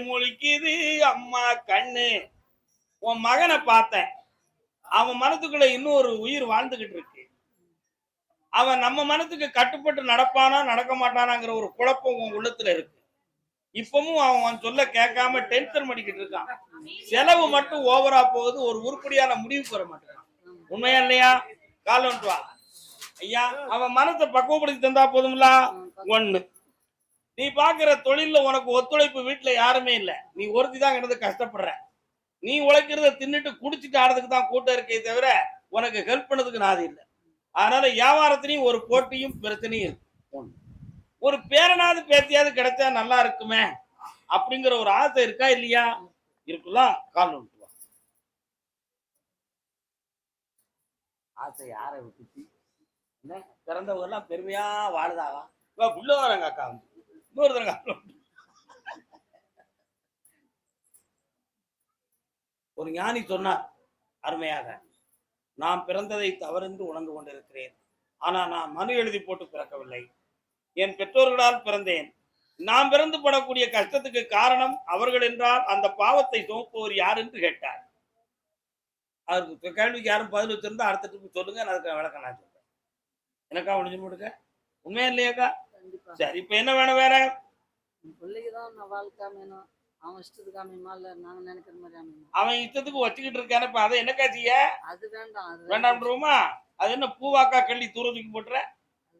முழிக்குது அம்மா கண்ணு. உன் மகனை பார்த்தேன். அவன் மனத்துக்குள்ள இன்னும் ஒரு உயிர் வாழ்ந்துகிட்டு இருக்கு. அவன் நம்ம மனத்துக்கு கட்டுப்பட்டு நடப்பானா நடக்க மாட்டானாங்கிற ஒரு குழப்பம் உன் உள்ளத்துல இருக்கு. இப்பவும் அவன் சொல்ல கேட்காம டென்ஷன் பண்ணிக்கிட்டு இருக்கான். செலவு மட்டும் ஓவரா போகுது, ஒரு உருப்படியான முடிவுக்கு வர மாட்டேங்கிறான். உண்மையா இல்லையா? கால் வந்துட்டு வா ஐயா. அவன் மனத்தை பக்குவப்படுத்தி தந்தா போதும்ல. ஒண்ணு, நீ பாக்குற தொழில்ல உனக்கு ஒத்துழைப்பு வீட்டுல யாருமே இல்ல. நீ ஒருத்தி தான் கிடந்து கஷ்டப்படுற. நீ உழைக்கிறத தின்னுட்டு குடிச்சிட்டு ஆடுறதுக்கு தான் கூட்டம் இருக்கே தவிர உனக்கு ஹெல்ப் பண்ணதுக்கு நாதி இல்லை. அதனால வியாபாரத்திலையும் ஒரு போட்டியும் பிரச்சனையும் இருக்கு. ஒரு பேரனாவது பேத்தியாவது கிடைச்சா நல்லா இருக்குமே அப்படிங்கிற ஒரு ஆசை இருக்கா இல்லையா? இருக்கலாம். கால் விட்டுவா. ஆசை யாரை விட்டுச்சு? பிறந்தவங்க எல்லாம் பெருமையா வாழுதாவா? உள்ள வரங்க அக்கா. இன்னொரு தடவை ஒரு ஞானி சொன்னார் அருமையாக, நான் பிறந்ததை தவறென்று உணர்ந்து கொண்டிருக்கிறேன். ஆனா நான் மனு எழுதி போட்டு பிறக்கவில்லை. என் பெற்றோர்களால் பிறந்தேன். நான் பிறந்து படக்கூடிய கஷ்டத்துக்கு காரணம் அவர்கள் என்றால் அந்த பாவத்தை சுமப்பவர் யார் என்று கேட்டார். அதுக்கு கேள்விக்கு யாரும் பதில் வச்சிருந்தா அடுத்த ட்ரிப் சொல்லுங்க, அதுக்கு விளக்கம் நான் சொல்றேன். எனக்கா முடிஞ்சு முடுக்க உண்மையா இல்லையாக்கா? சரி, இப்ப என்ன வேணும் வேற? பிள்ளைக்குதான் வாழ்க்கை வேணும். அவன் இஷ்டத்துக்கு அமையுமா இல்ல நாங்க நினைக்கிற மாதிரி அமையுமா? அவன் இஷ்டத்துக்கு வச்சுக்கிட்டு இருக்கான. இப்ப அதை என்னக்கா செய்ய? அது வேண்டாம், அது வேண்டாம்ன்றோமா? அது என்ன பூவாக்கா கள்ளி தூரத்துக்கு போட்டுற?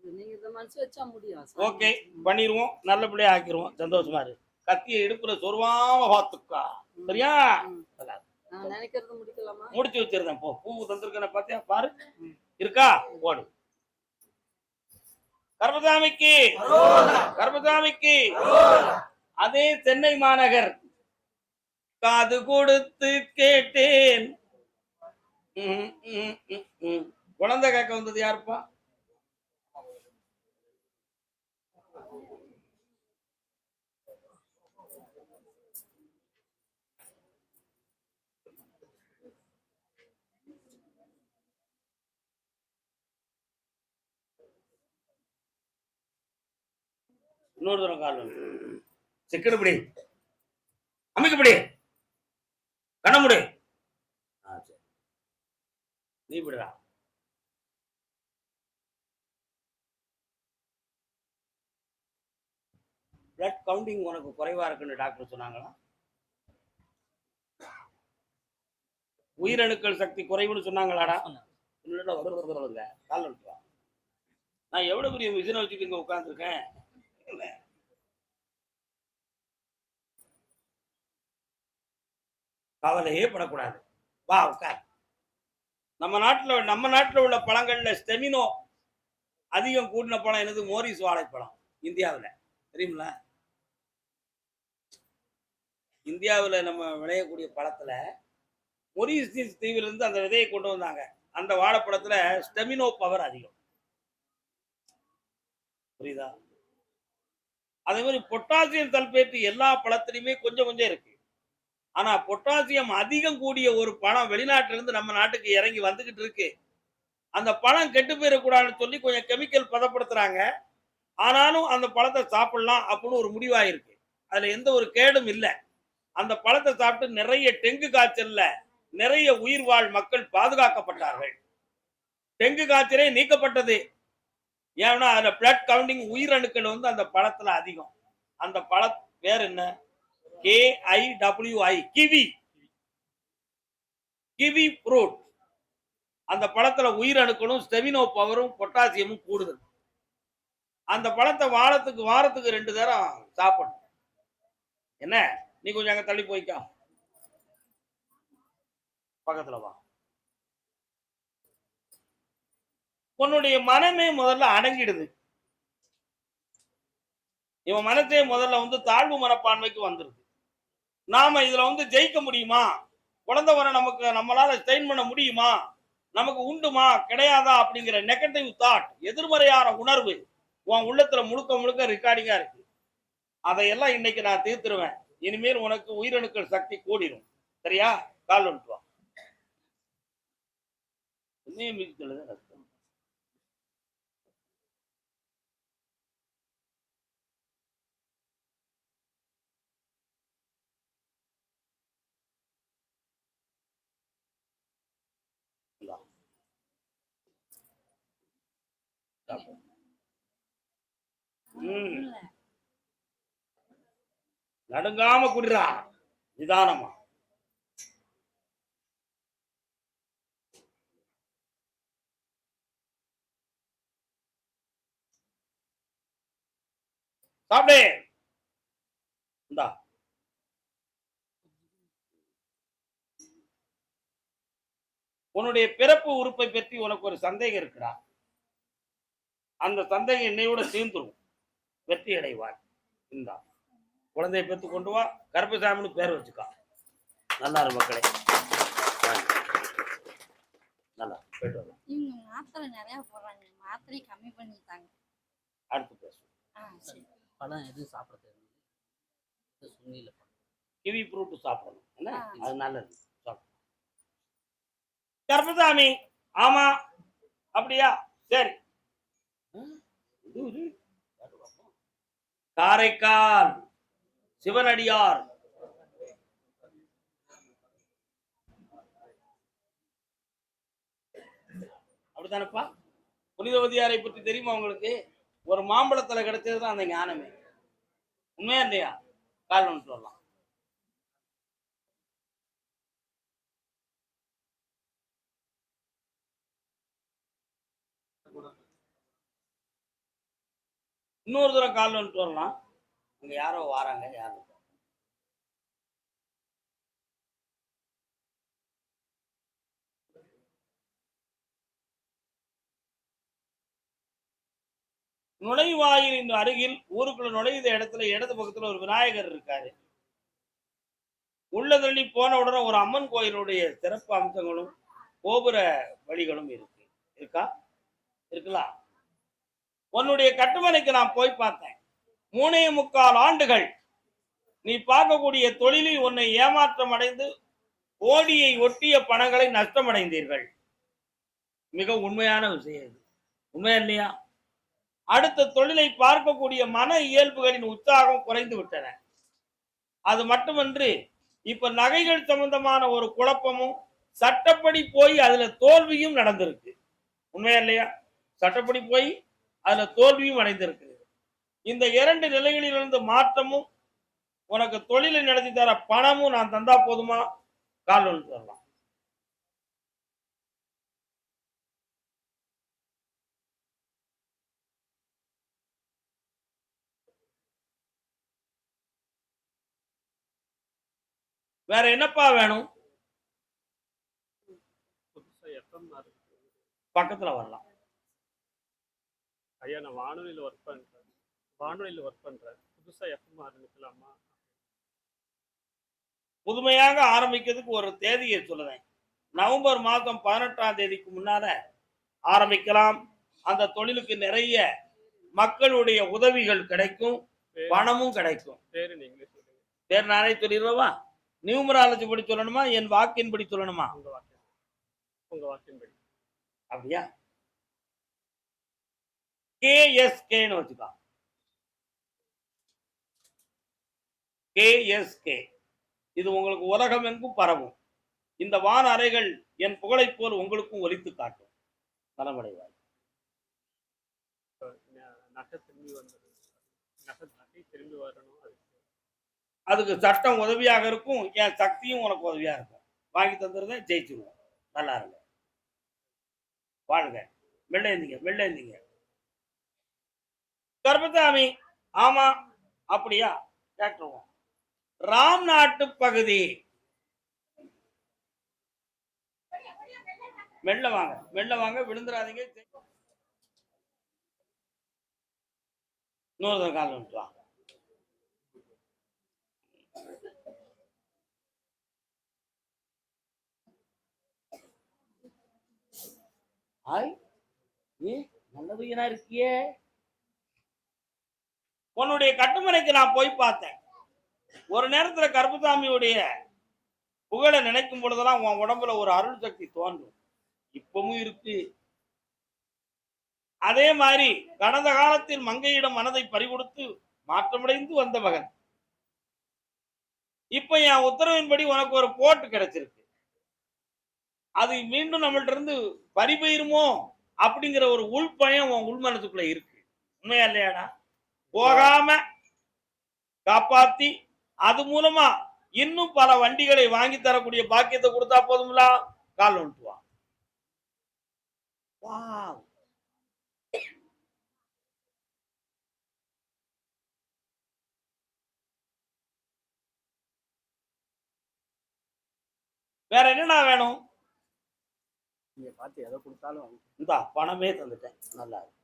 நீங்க இத மனசு வச்சா முடியும். ஓகே, பண்ணிடுவோம். நல்லபடியா ஆக்கிடுவோம். சந்தோஷமா இரு. கத்திய இடுப்புல சொருவாம பாத்துக்கா. சரியா? நான் நினைக்கிறது முடிக்கலாமா? முடிச்சு வச்சிருந்தேன். போ. பூ தந்திருக்கேன் பாத்தியா? பாரு. இருக்கா? போடு. கர்மசாமிக்கு கர்மசாமிக்கு. அதே சென்னை மாநகர். காது கொடுத்து கேட்டேன். குழந்தை கேட்க வந்தது யாருப்பா? இன்னொரு தரம் கால் சிக்கடுபடி அமைக்கப்படி கண்ணமுடி. நீ விடுறா. பிளட் கவுண்டிங் உனக்கு குறைவா இருக்குன்னு டாக்டர் சொன்னாங்களா? உயிரணுக்கள் சக்தி குறைவுன்னு சொன்னாங்களாடா? கால் எடுத்துவா. நான் எவ்வளவு பெரிய மிஷினை வச்சுட்டு இங்க உட்கார்ந்துருக்கேன். கவலையே படக்கூடாது. வா உட்கார். நம்ம நாட்டுல உள்ள பழங்கள்ல ஸ்டெமினோ அதிகம் கூடின பழம் என்னது? மோரிஸ் வாழைப்பழம். இந்தியாவில் தெரியுங்களா? இந்தியாவில் நம்ம விளையக்கூடிய பழத்துல மொரீசியஸ் தீவிலிருந்து அந்த விதையை கொண்டு வந்தாங்க. அந்த வாழைப்பழத்துல ஸ்டெமினோ பவர் அதிகம். புரியுதா? அதே மாதிரி பொட்டாசியம் சல்பேட் எல்லா பழத்திலுமே கொஞ்சம் கொஞ்சம் இருக்கு. ஆனா பொட்டாசியம் அதிகம் கூடிய ஒரு பழம் வெளிநாட்டில இருந்து நம்ம நாட்டுக்கு இறங்கி வந்துகிட்டு இருக்கு. அந்த பழம் கெட்டு போயிடக்கூடாதுன்னு சொல்லி கொஞ்சம் கெமிக்கல் பதப்படுத்துறாங்க. ஆனாலும் அந்த பழத்தை சாப்பிடலாம் அப்படின்னு ஒரு முடிவாயிருக்கு. அதுல எந்த ஒரு கேடும் இல்லை. அந்த பழத்தை சாப்பிட்டு நிறைய டெங்கு காய்ச்சல்ல நிறைய உயிர் வாழ் மக்கள் பாதுகாக்கப்பட்டார்கள். டெங்கு காய்ச்சலே நீக்கப்பட்டது. ஏன்னா அதுல பிளட் கவுண்டிங் உயிரணுக்கள் வந்து அந்த பழத்துல அதிகம். அந்த பழ பேர் என்ன? KIWI, kiwi. Kiwi fruit. அந்த பழத்துல உயிரணுக்களும் ஸ்டெமினோ பவரும் பொட்டாசியமும் கூடுதல். அந்த பழத்தை வாரத்துக்கு 2 தரம் சாப்பிடணும். என்ன? நீ கொஞ்சம் அங்க தள்ளி போய்க்கா. பக்கத்துல வா. உன்னுடைய மனமே முதல்ல அடங்கிடுது. இவன் மனசே முதல்ல வந்து தாழ்வு மனப்பான்மைக்கு வந்துருது. நாம இதுல வந்து ஜெயிக்க முடியுமா? குழந்தை வர நமக்கு நம்மளால ஸ்டெயின் பண்ண முடியுமா? நமக்கு உண்டுமா கிடையாதா அப்படிங்கிற நெகட்டிவ் தாட், எதிர்மறையான உணர்வு உன் உள்ளத்துல முழுக்க முழுக்க ரெக்கார்டிங்கா இருக்கு. அதையெல்லாம் இன்னைக்கு நான் தீர்த்துருவேன். இனிமேல் உனக்கு உயிரணுக்கள் சக்தி கூடிடும். சரியா? கால் வந்துட்டு வா. நடுங்காம குடிரா, நிதானமா. சாப்பிடு. இந்தா. உன்னுடைய பிறப்பு உறுப்பை பற்றி உனக்கு ஒரு சந்தேகம் இருக்குடா. அந்த சந்தேகம் என்னையோட தீர்ந்துரும். வெற்றி அடைவாய். இந்தா, குழந்தையை பெற்று கொண்டு வா, கருப்பசாமின்னு பேர் வச்சுக்கா. நல்லா இரு மக்களே. நல்லா போயிட்டு வரலாம். இவங்க மாத்திரை நிறைய போடுறாங்க, மாத்திரை கம்மி பண்ணிட்டாங்க. அடுத்து பேசுவோம். சரி. பழம் எதுவும் சாப்பிட தேவையில்லை. கிவி ஃப்ரூட் சாப்பிடணும், என்ன அது நல்லது. கருப்பசாமி, ஆமா அப்படியா, சரி. காரைக்கால் சிவனடியார் அப்படித்தானப்பா? புனிதவதியாரை பற்றி தெரியுமா உங்களுக்கு? ஒரு மாம்பழத்துல கிடைச்சதுதான் அந்த ஞானமே. உண்மையா இல்லையா? காரணம் சொல்லலாம். இன்னொரு தூரம் கால் வந்துட்டு வரலாம். அங்க யாரோ வாராங்க, யாரும் நுழைவாயிலின் அருகில் ஊருக்குள்ள நுழைந்த இடத்துல இடது பக்கத்துல ஒரு விநாயகர் இருக்காரு. உள்ள தள்ளி போன உடனே ஒரு அம்மன் கோயிலுடைய சிறப்பு அம்சங்களும் கோபுர வழிகளும் இருக்கு. இருக்கா? இருக்கலாம். உன்னுடைய கட்டுமனைக்கு நான் போய் பார்த்தேன். 3.25 ஆண்டுகள் நீ பார்க்கக்கூடிய தொழிலில் உன்னை ஏமாற்றம் அடைந்து கோடியை ஒட்டிய பணங்களை நஷ்டமடைந்தீர்கள். மிக உண்மையான விஷயம் இது. உண்மையா இல்லையா? அடுத்த தொழிலை பார்க்கக்கூடிய மன இயல்புகளின் உற்சாகம் குறைந்து விட்டன. அது மட்டுமன்று, இப்ப நகைகள் சம்பந்தமான ஒரு குழப்பமும் சட்டப்படி போய் அதுல தோல்வியும் நடந்திருக்கு. உண்மையா இல்லையா? சட்டப்படி போய் அதுல தோல்வியும் அடைந்திருக்கு. இந்த 2 நிலைகளிலிருந்து மாற்றமும் உனக்கு தொழிலை நடத்தி தர பணமும் நான் தந்தா போதுமா? கால் ஒன்று தரலாம். வேற என்னப்பா வேணும்? பக்கத்துல வரலாம். ஐயா, நான் வானொலியில் ஒர்க் பண்றேன். புதுசா எஃப்எம் ஆரம்பிக்கலாமா? புதுமையாக ஆரம்பிக்கிறதுக்கு ஒரு தேதியை சொல்லுவேன். நவம்பர் மாதம் 18ஆம் தேதிக்கு முன்னால ஆரம்பிக்கலாம். அந்த தொழிலுக்கு நிறைய மக்களுடைய உதவிகள் கிடைக்கும், பணமும் கிடைக்கும். பேரு நீங்களே சொல்லுங்க. பேர் நானே சொல்லிடுவா? நியூமராலஜி படி சொல்லணுமா, என் வாக்கின் படி சொல்லணுமா? உங்க வாக்கின்படி. அப்படியா? கேஎஸ்கேன்னு வச்சுக்கா. கேஎஸ்கே. இது உங்களுக்கு உலகம் எங்கும் பரவும். இந்த வான அறைகள் என் புகழை போல் உங்களுக்கும் ஒலித்து காட்டும். நலமடைவாய். நகை திரும்பி வரணும். அதுக்கு சட்டம் உதவியாக இருக்கும், என் சக்தியும் உனக்கு உதவியா இருக்கும். வாங்கி தந்துருந்தேன், ஜெயிச்சிருவோம். நல்லா இருங்க, வாழ்க. வெள்ளேந்திங்க. கர்பசாமி, ஆமா அப்படியா, கேட்டுருவோம். ராம் நாட்டு பகுதி. மெல்ல வாங்க, விழுந்துடாதீங்க. இன்னொரு கால் வந்துட்டு. நல்ல பையனா இருக்கியே. உன்னுடைய கட்டுமனைக்கு நான் போய் பார்த்தேன். ஒரு நேரத்துல கருப்பசாமியுடைய புகழை நினைக்கும் பொழுதெல்லாம் உன் உடம்புல ஒரு அருள் சக்தி தோன்றும். இப்பவும் இருக்கு. அதே மாதிரி கடந்த காலத்தில் மங்கையிடம் மனதை பறிகொடுத்து மாற்றமடைந்து வந்த மகன். இப்ப என் உத்தரவின்படி உனக்கு ஒரு போட்டு கிடைச்சிருக்கு. அது மீண்டும் நம்மள்ட்ட இருந்து பறிபெயிருமோ அப்படிங்கிற ஒரு உள்பயம் உன் உள் மனசுக்குள்ள இருக்கு. உண்மையா இல்லையாடா? போகாம காப்பாத்தி அது மூலமா இன்னும் பல வண்டிகளை வாங்கி தரக்கூடிய பாக்கியத்தை கொடுத்தா போதும்ல. கால் வந்துட்டுவான். வாவ். வேற என்னடா வேணும்? நீங்க பார்த்து எதை கொடுத்தாலும் இந்தா பணமே தந்துட்டேன். நல்லா இருக்கு.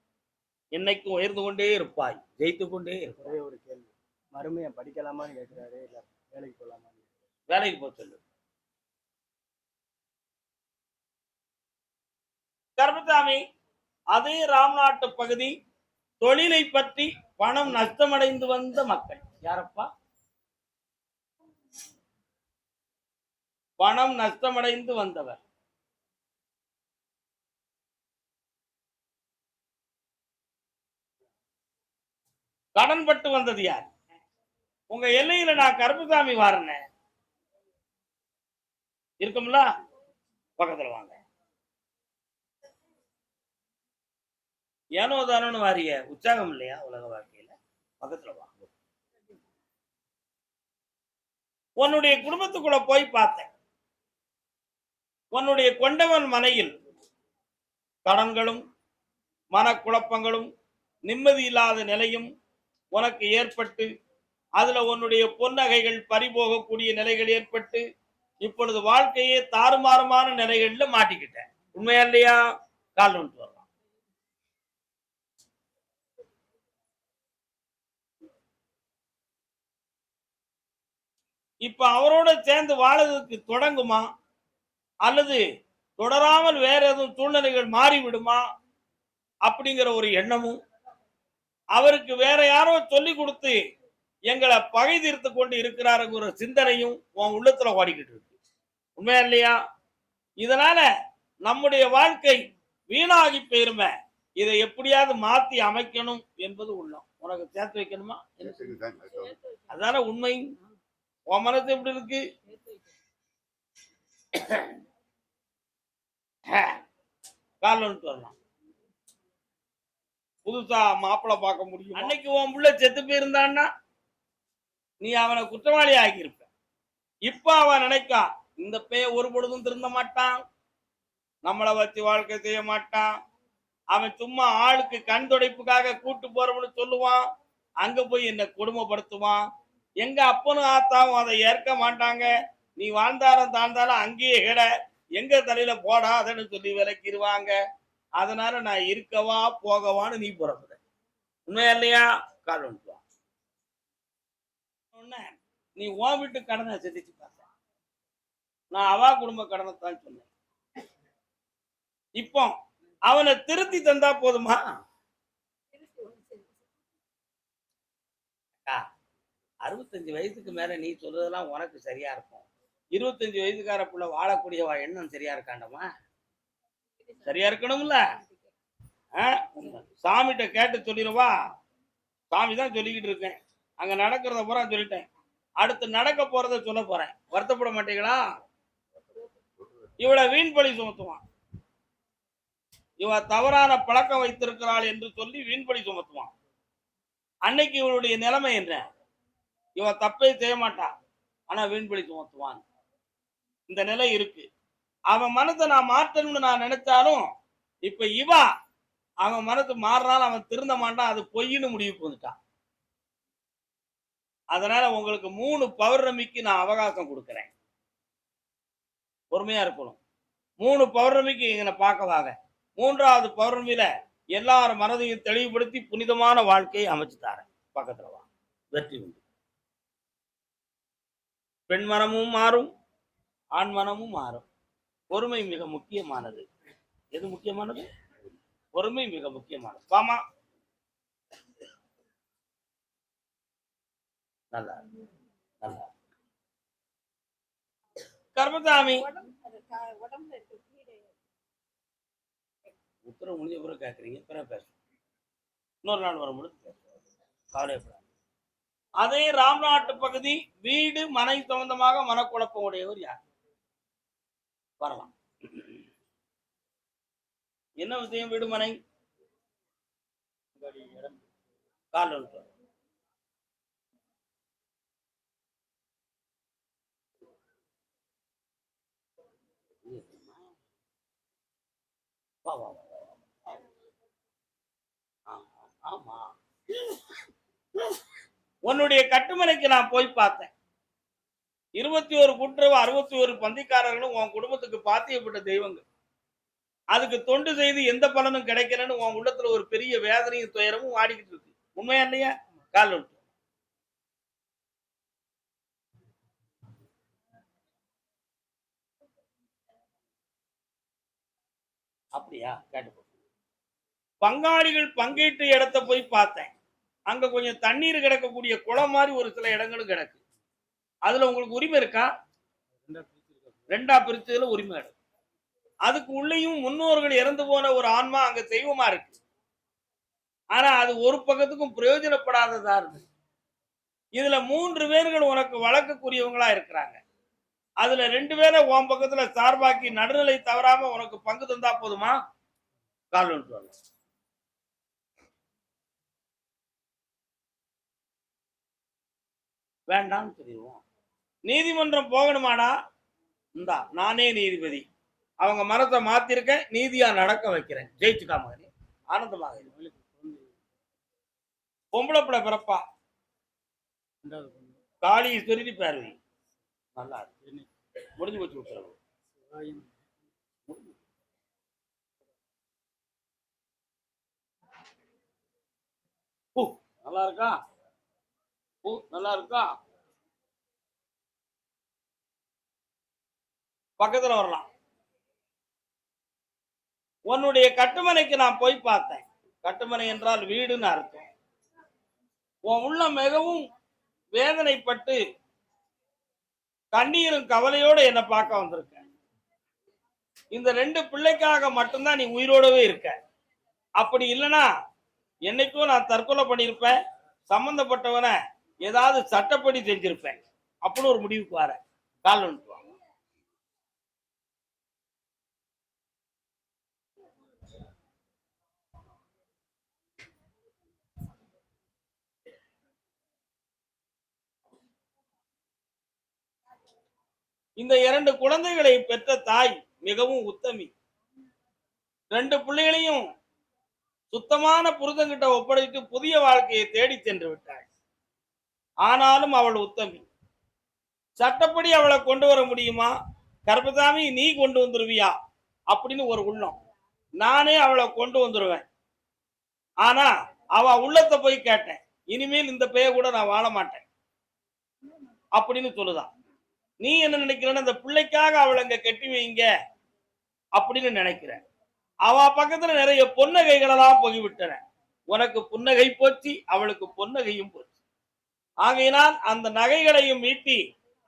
என்னைக்கும் உயர்ந்து கொண்டே இருப்பாய், ஜெயித்து கொண்டே இருப்பாய். ஒரே ஒரு கேள்வி, மறுமையை படிக்கலாமான்னு கேட்கிறாரு, இல்ல வேலைக்கு போகலாமான்னு. வேலைக்கு போக சொல்லு. கருப்பசாமி, அதே ராம்நாட்டு பகுதி தொழிலை பற்றி பணம் நஷ்டமடைந்து வந்த மக்கள் யாரப்பா? பணம் நஷ்டமடைந்து வந்தவர் கடன்பட்டு வந்தது யார்? உங்க எல்லையில நான் கருப்பசாமி வாரேன் இருக்கும்ல, பக்கத்துல வாங்க. ஏனோ தானோன்னு வாரிய உற்சாகம் இல்லையா உலக வாழ்க்கையில? பக்கத்துல வாங்க. உன்னுடைய குடும்பத்துக்குள்ள போய் பார்த்தேன். உன்னுடைய கொண்டவன் மனையில் கடன்களும் மனக்குழப்பங்களும் நிம்மதி இல்லாத நிலையும் உனக்கு ஏற்பட்டு அதுல உன்னுடைய பொன்னகைகள் பறிபோகக்கூடிய நிலைகள் ஏற்பட்டு இப்பொழுது வாழ்க்கையே தாறுமாறுமான நிலைகள்ல மாட்டிக்கிட்டேன். உண்மையா இல்லையா? கால் வந்துட்டு வரலாம். இப்ப அவரோட சேர்ந்து வாழறதுக்கு தொடங்குமா அல்லது தொடராமல் வேற எதுவும் சூழ்நிலைகள் மாறிவிடுமா அப்படிங்கிற ஒரு எண்ணமும், அவருக்கு வேற யாரோ சொல்லி கொடுத்து எங்களை பகை தீர்த்து கொண்டு இருக்கிறாருங்கிற சிந்தனையும் உன் உள்ளத்துல ஓடிக்கிட்டு இருக்கு. உண்மையா இல்லையா? இதனால நம்முடைய வாழ்க்கை வீணாகி போயிருமே, இதை எப்படியாவது மாத்தி அமைக்கணும் என்பது உள்ளம். உனக்கு சேர்த்து வைக்கணுமா? அதான உண்மை. உன் மனசு எப்படி இருக்கு? கால் வந்துட்டு வரலாம். புதுசா மாப்பிள்ளை பார்க்க முடியும். அன்னைக்கு உன் புள்ள செத்து போயிருந்தான்னா நீ அவனை குற்றவாளி ஆகியிருப்ப. இப்ப அவன் நினைக்கா, இந்த பேய ஒரு பொழுதும் திருந்த மாட்டான், நம்மளை வச்சு வாழ்க்கை செய்ய மாட்டான், அவன் சும்மா ஆளுக்கு கண் துடைப்புக்காக கூட்டு போறவனு சொல்லுவான், அங்க போய் என்ன கொடுமைப்படுத்துவான், எங்க அப்பனும் ஆத்தாவும் அதை ஏற்க மாட்டாங்க, நீ வாழ்ந்தாலும் தாழ்ந்தாலும் அங்கேயே கிட, எங்க தலையில போடாதன்னு சொல்லி விலக்கிடுவாங்க. அதனால நான் இருக்கவா போகவான்னு நீ புறப்படுற. உண்மையா இல்லையா? கால் வந்துட்டு நீ உன் வீட்டு கடனை சிந்திச்சு பார்த்த. நான் அவா குடும்ப கடனை தான் சொன்னேன். இப்போ அவனை திருத்தி தந்தா போதுமா? 65 வயசுக்கு மேல நீ சொல்றதெல்லாம் உனக்கு சரியா இருக்கும். 25 வயசுக்கார புள்ள வாழக்கூடிய எண்ணம் சரியா இருக்காண்டமா? சரியா இருக்கணும்ல. சாமிகிட்ட கேட்டு சொல்லிடுவா. சாமி தான் சொல்லிக்கிட்டு இருக்கேன், அங்க நடக்கிறத பூரா சொல்லிட்டேன், அடுத்து நடக்க போறத சொல்ல போறேன். வருத்தப்பட மாட்டீங்களா? இவளை வீண் பழி சுமத்துவான். இவ தவறான பழக்கம் வைத்திருக்கிறாள் என்று சொல்லி வீண் பழி சுமத்துவான். அன்னைக்கு இவளுடைய நிலைமை என்ன? இவ தப்பே செய்ய மாட்டான், ஆனா வீண் பழி சுமத்துவான். இந்த நிலை இருக்கு. அவன் மனத்தை நான் மாற்றணும்னு நான் நினைச்சாலும் இப்ப இவா அவன் மனசு மாறினாலும் அவன் திருந்த மாட்டான், அது பொய்ன்னு முடிவுக்கு வந்துட்டான். அதனால உங்களுக்கு 3 பௌர்ணமிக்கு நான் அவகாசம் கொடுக்கிறேன். பொறுமையா இருக்கணும். 3 பௌர்ணமிக்கு எங்களை பார்க்க வாங்க. 3வது பௌர்ணமியில எல்லாரும் மனதையும் தெளிவுபடுத்தி புனிதமான வாழ்க்கையை அமைச்சு தாரேன். பக்கத்துல வா. வெற்றி உண்டு. பெண் மனமும் மாறும், ஆண் மனமும் மாறும். பொறுமை மிக முக்கியமானது. எது முக்கியமானது? பொறுமை மிக முக்கியமானது. வாமா. நல்லா நல்லா. கர்மசாமி உத்தரவு முடிஞ்ச பிறகு கேட்குறீங்க, பிறகு பேசும். இன்னொரு நாள் வரும்பொழுது கவலைப்படாது. அதே ராம்நாட்டு பகுதி வீடு மனை சம்பந்தமாக மனக்குழப்பம் உடையவர் யார்? வரலாம். என்ன விஷயம் வீடுமனை? கால் ஒன்று. வா வா வா. ஆமா, உன்னுடைய கட்டுமனைக்கு நான் போய் பார்த்தேன். 21 கூட்டுறவு 61 பந்திக்காரர்களும் உன் குடும்பத்துக்கு பாத்தியப்பட்ட தெய்வங்கள். அதுக்கு தொண்டு செய்து எந்த பலனும் கிடைக்கலன்னு உன் உள்ளத்துல ஒரு பெரிய வேதனையும் துயரமும் ஆடிக்கிட்டு இருக்கு. உண்மையா இல்லையா? கால் ஒன்று. அப்படியா? கேட்டு பங்காளிகள் பங்கீட்டு இடத்த போய் பார்த்தேன். அங்க கொஞ்சம் தண்ணீர் கிடக்கக்கூடிய குளம் மாதிரி ஒரு சில இடங்களும் கிடக்கு. அதுல உங்களுக்கு உரிமை இருக்கா? ரெண்டா பிரிச்சதுல உரிமை இருக்கு. அதுக்கு உள்ளேயும் முன்னோர்கள் இறந்து போன ஒரு ஆன்மா அங்க தெய்வமா இருக்கு. ஆனா அது ஒரு பக்கத்துக்கும் பிரயோஜனப்படாததா இருக்கு. இதுல 3 பேர்கள் உனக்கு வழக்கக்கூடியவங்களா இருக்கிறாங்க. அதுல 2 பேரை உன் பக்கத்துல சார்பாக்கி நடுநிலை தவறாம உனக்கு பங்கு தந்தா போதுமா? கால் ஒன்று. வேண்டாம்னு சொல்லிடுவோம். நீதிமன்றம் போகணுமாடா? இந்தா நானே நீதிபதி. அவங்க மனத்தை மாத்திருக்கேன், நீதியா நடக்க வைக்கிறேன். ஜெயிச்சுக்கா மகனே, ஆனந்தமாக இரு. பொம்பளை பிள்ளை பிறப்பா, காளி சொருதி பேரவி. நல்லா இருக்கு. முடிஞ்சு போச்சு உத்தரவு. நல்லா இருக்கா? நல்லா இருக்கா? பக்கத்துல வரலாம். உன்னுடைய கட்டுமனைக்கு நான் போய் பார்த்தேன். கட்டுமனை என்றால் வீடுன்னு அர்த்தம். உன் உள்ள மிகவும் வேதனைப்பட்டு கண்ணீரும் கவலையோட என்னை பார்க்க வந்திருக்க. இந்த 2 பிள்ளைக்காக மட்டும்தான் நீ உயிரோடவே இருக்க. அப்படி இல்லைன்னா என்னைக்கும் நான் தற்கொலை பண்ணியிருப்பேன், சம்பந்தப்பட்டவனை ஏதாவது சட்டப்படி செஞ்சிருப்பேன் அப்படின்னு ஒரு முடிவுக்கு வர. கால் ஒன்று. இந்த 2 குழந்தைகளை பெற்ற தாய் மிகவும் உத்தமி. 2 பிள்ளைகளையும் சுத்தமான புருஷன்கிட்ட ஒப்படைத்து புதிய வாழ்க்கையை தேடி சென்று விட்டாள். ஆனாலும் அவள் உத்தமி. சட்டப்படி அவளை கொண்டு வர முடியுமா? கர்பசாமி நீ கொண்டு வந்துருவியா அப்படின்னு ஒரு உள்ளம். நானே அவளை கொண்டு வந்துருவேன். ஆனா அவ உள்ளத்தை போய் கேட்டேன். இனிமேல் இந்த பெய கூட நான் வாழ மாட்டேன் அப்படின்னு சொல்லுதான். நீ என்ன நினைக்கிறேன்னு, அந்த பிள்ளைக்காக அவளை இங்க கட்டி வைங்க அப்படின்னு நினைக்கிற. அவ பக்கத்துல நிறைய பொன்னகைகளெல்லாம் போய்விட்டன. உனக்கு புன்னகை போச்சு, அவளுக்கு பொன்னகையும் போச்சு. ஆகையினால் அந்த நகைகளையும் மீட்டி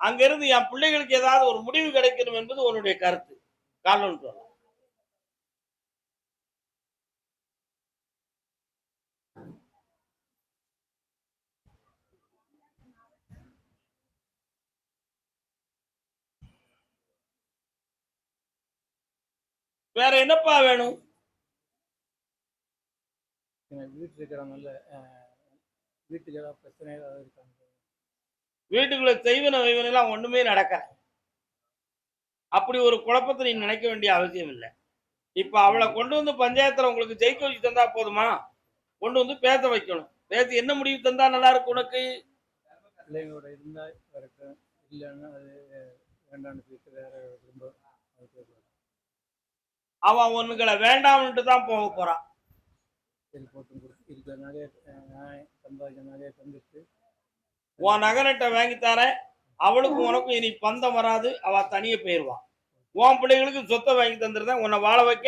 அங்கிருந்து என் பிள்ளைகளுக்கு ஏதாவது ஒரு முடிவு கிடைக்கணும் என்பது உன்னுடைய கருத்து. கால் ஒன்று. வேற என்னப்பா வேணும்? வீட்டில் இருக்கிறவங்கள வீட்டுக்கு ஏதாவது பிரச்சனை ஏதாவது இருக்காங்க? வீட்டுக்குள்ள செய்வன வைவனெல்லாம் ஒண்ணுமே நடக்கல. அப்படி ஒரு குழப்பத்தை நீ நினைக்க வேண்டிய அவசியம் இல்லை. இப்ப அவளை கொண்டு வந்து பஞ்சாயத்துல உங்களுக்கு ஜெயிக்க வச்சு தந்தா போதுமா? கொண்டு வந்து பேச வைக்கணும். பேசி என்ன முடிவு தந்தா நல்லா இருக்கு உனக்கு? பிள்ளைங்களோட இருந்தா வரட்டும், இல்லைன்னா அது வேண்டாம்னு சொல்லிட்டு வேற குடும்பம். அவன் ஒண்ணுகளை வேண்டாம்னுட்டு தான் போக போறான். சரி போட்டு இருக்கிற நகையை நான் சம்பாதிக்க நகையை தந்துட்டு உன் நகரட்டை வாங்கி தர. அவளுக்கும் உனக்கும் இனி பந்தம் வராது. அவ தனியே போயிடுவான். உன் பிள்ளைகளுக்கு சொத்தை வாங்கி தந்துருந்தேன். உன்னை வாழ வைக்க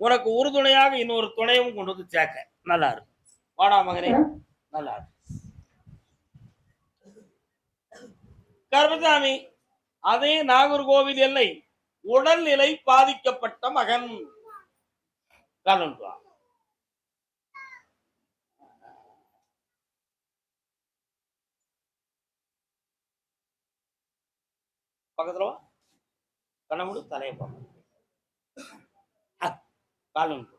உனக்கு உறுதுணையாக இன்னொரு துணையும் கொண்டு வந்து சேர்க்க. நல்லா இருக்கு. வாடா மகனே, நல்லா இருக்கு. கர்மசாமி, அதே நாகர்கோவில் எல்லை உடல்நிலை பாதிக்கப்பட்ட மகன். காலன்வா பக்கத்துல வா. கண்ணமுடு தலையை பார்க்க. கால் ஒன்று.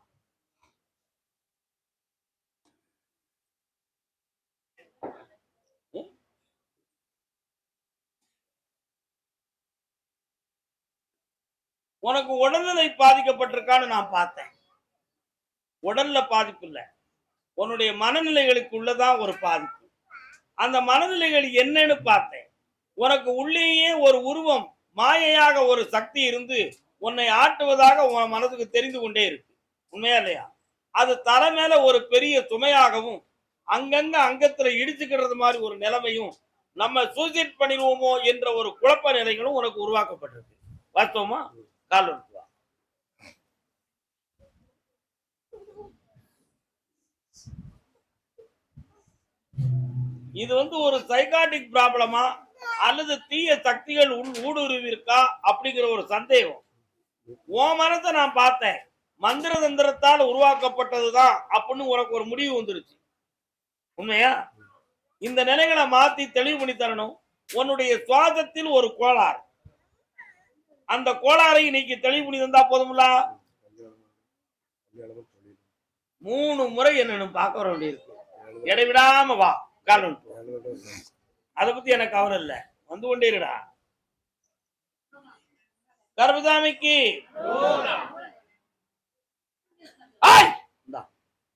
உனக்கு உடல்நிலை பாதிக்கப்பட்டிருக்கான்னு நான் பார்த்தேன். உடல்ல பாதிப்பு இல்லை, உன்னுடைய மனநிலைகளுக்கு உள்ளதான் ஒரு பாதிப்பு. அந்த மனநிலைகள் என்னன்னு பார்த்தேன். உனக்கு உள்ளேயே ஒரு உருவம், மாயையாக ஒரு சக்தி இருந்து உன்னை ஆட்டுவதாக உன் மனதுக்கு தெரிந்து கொண்டே இருக்கு. உண்மையா இல்லையா? அது தலை மேல ஒரு பெரிய சுமையாகவும் அங்கங்க அங்கத்துல இடிச்சுக்கிறது மாதிரி ஒரு நிலைமையும், நம்ம சூசைட் பண்ணிடுவோமோ என்ற ஒரு குழப்ப நிலைகளும் உனக்கு உருவாக்கப்பட்டிருக்கு. வாஸ்தவமா? கால் எடுத்து வா. இது ஒரு சைக்காட்டிக் ப்ராப்ளமா அல்லது தீய சக்திகள் ஊடுருவிருக்கா அப்படிங்கிற ஒரு சந்தேகம். உன் மனத்தை நான் பார்த்தேன், மந்திர தந்திரத்தால் உருவாக்கப்பட்டதுதான் அப்படின்னு உனக்கு ஒரு முடிவு வந்துருச்சு. உண்மையா? இந்த நிலைகளை மாத்தி தெளிவு பண்ணி தரணும். உன்னுடைய சுவாசத்தில் ஒரு கோளாறு, அந்த கோளாறை இன்னைக்கு தெளிவு பண்ணி தந்தா போதும்ல. 3 முறை என்ன பார்க்க வர வேண்டியிருக்கு. இடைவிடாம வா. கால் அதை பத்தி எனக்கு கவலை இல்லை, வந்து கொண்டே இருடா. கர்மசாமிக்கு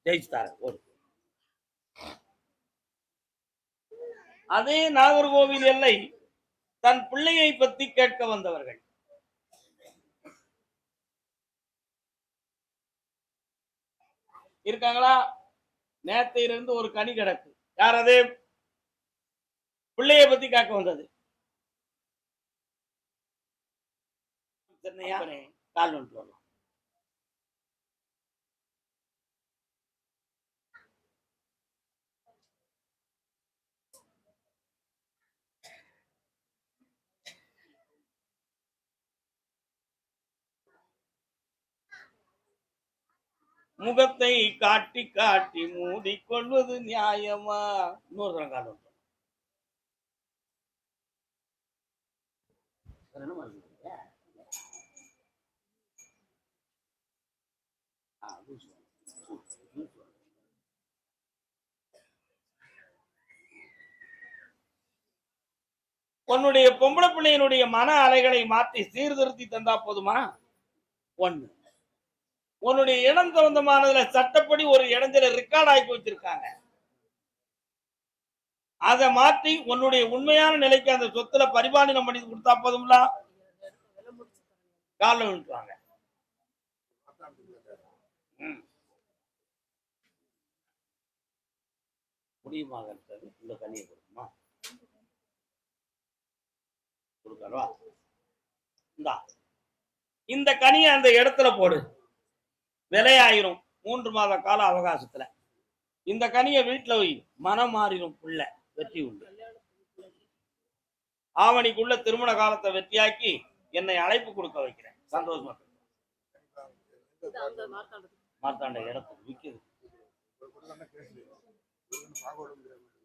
ஜெயிச்சுட்டாரு. ஒரு அதே நாகர்கோவில் எல்லை தன் பிள்ளையை பத்தி கேட்க வந்தவர்கள். இருக்காங்களா? நேத்திலிருந்து ஒரு கனி கிடக்கு. யார் அது? பிள்ளைய பத்தி கேட்க வந்தது. கால் ஒன்று வரலாம். முகத்தை காட்டி காட்டி மூடிக்கொள்வது நியாயமா? இன்னொரு தரம் கால் ஒன்று. உன்னுடைய பொம்பளை பிள்ளையினுடைய மன அலைகளை மாற்றி சீர்திருத்தி தந்தா போதுமா? ஒண்ணு. உன்னுடைய இடம் சொந்தமானதுல சட்டப்படி ஒரு இடத்துல ரெக்கார்ட் ஆகி வச்சிருக்காங்க. அதை மாற்றி உன்னுடைய உண்மையான நிலைக்கு அந்த சொத்துல பரிபாலனம் பண்ணி கொடுத்தா போதும்ல. கால விழுத்துவாங்க. முடியுமா? இந்த கனியை கொடுக்குமா? கொடுக்கவா? இந்த கனியை அந்த இடத்துல போடு, விலையாயிரும். 3 மாத கால அவகாசத்துல இந்த கனியை வீட்டுல வை, மனம் மாறிடும். புள்ள வெற்றி உண்டு. ஆவணிக்குள்ள திருமண காலத்தை வெற்றியாக்கி என்னை அழைப்பு கொடுக்க வைக்கிறேன். சந்தோஷமா. மார்த்தாண்ட இடத்துக்கு விற்குது.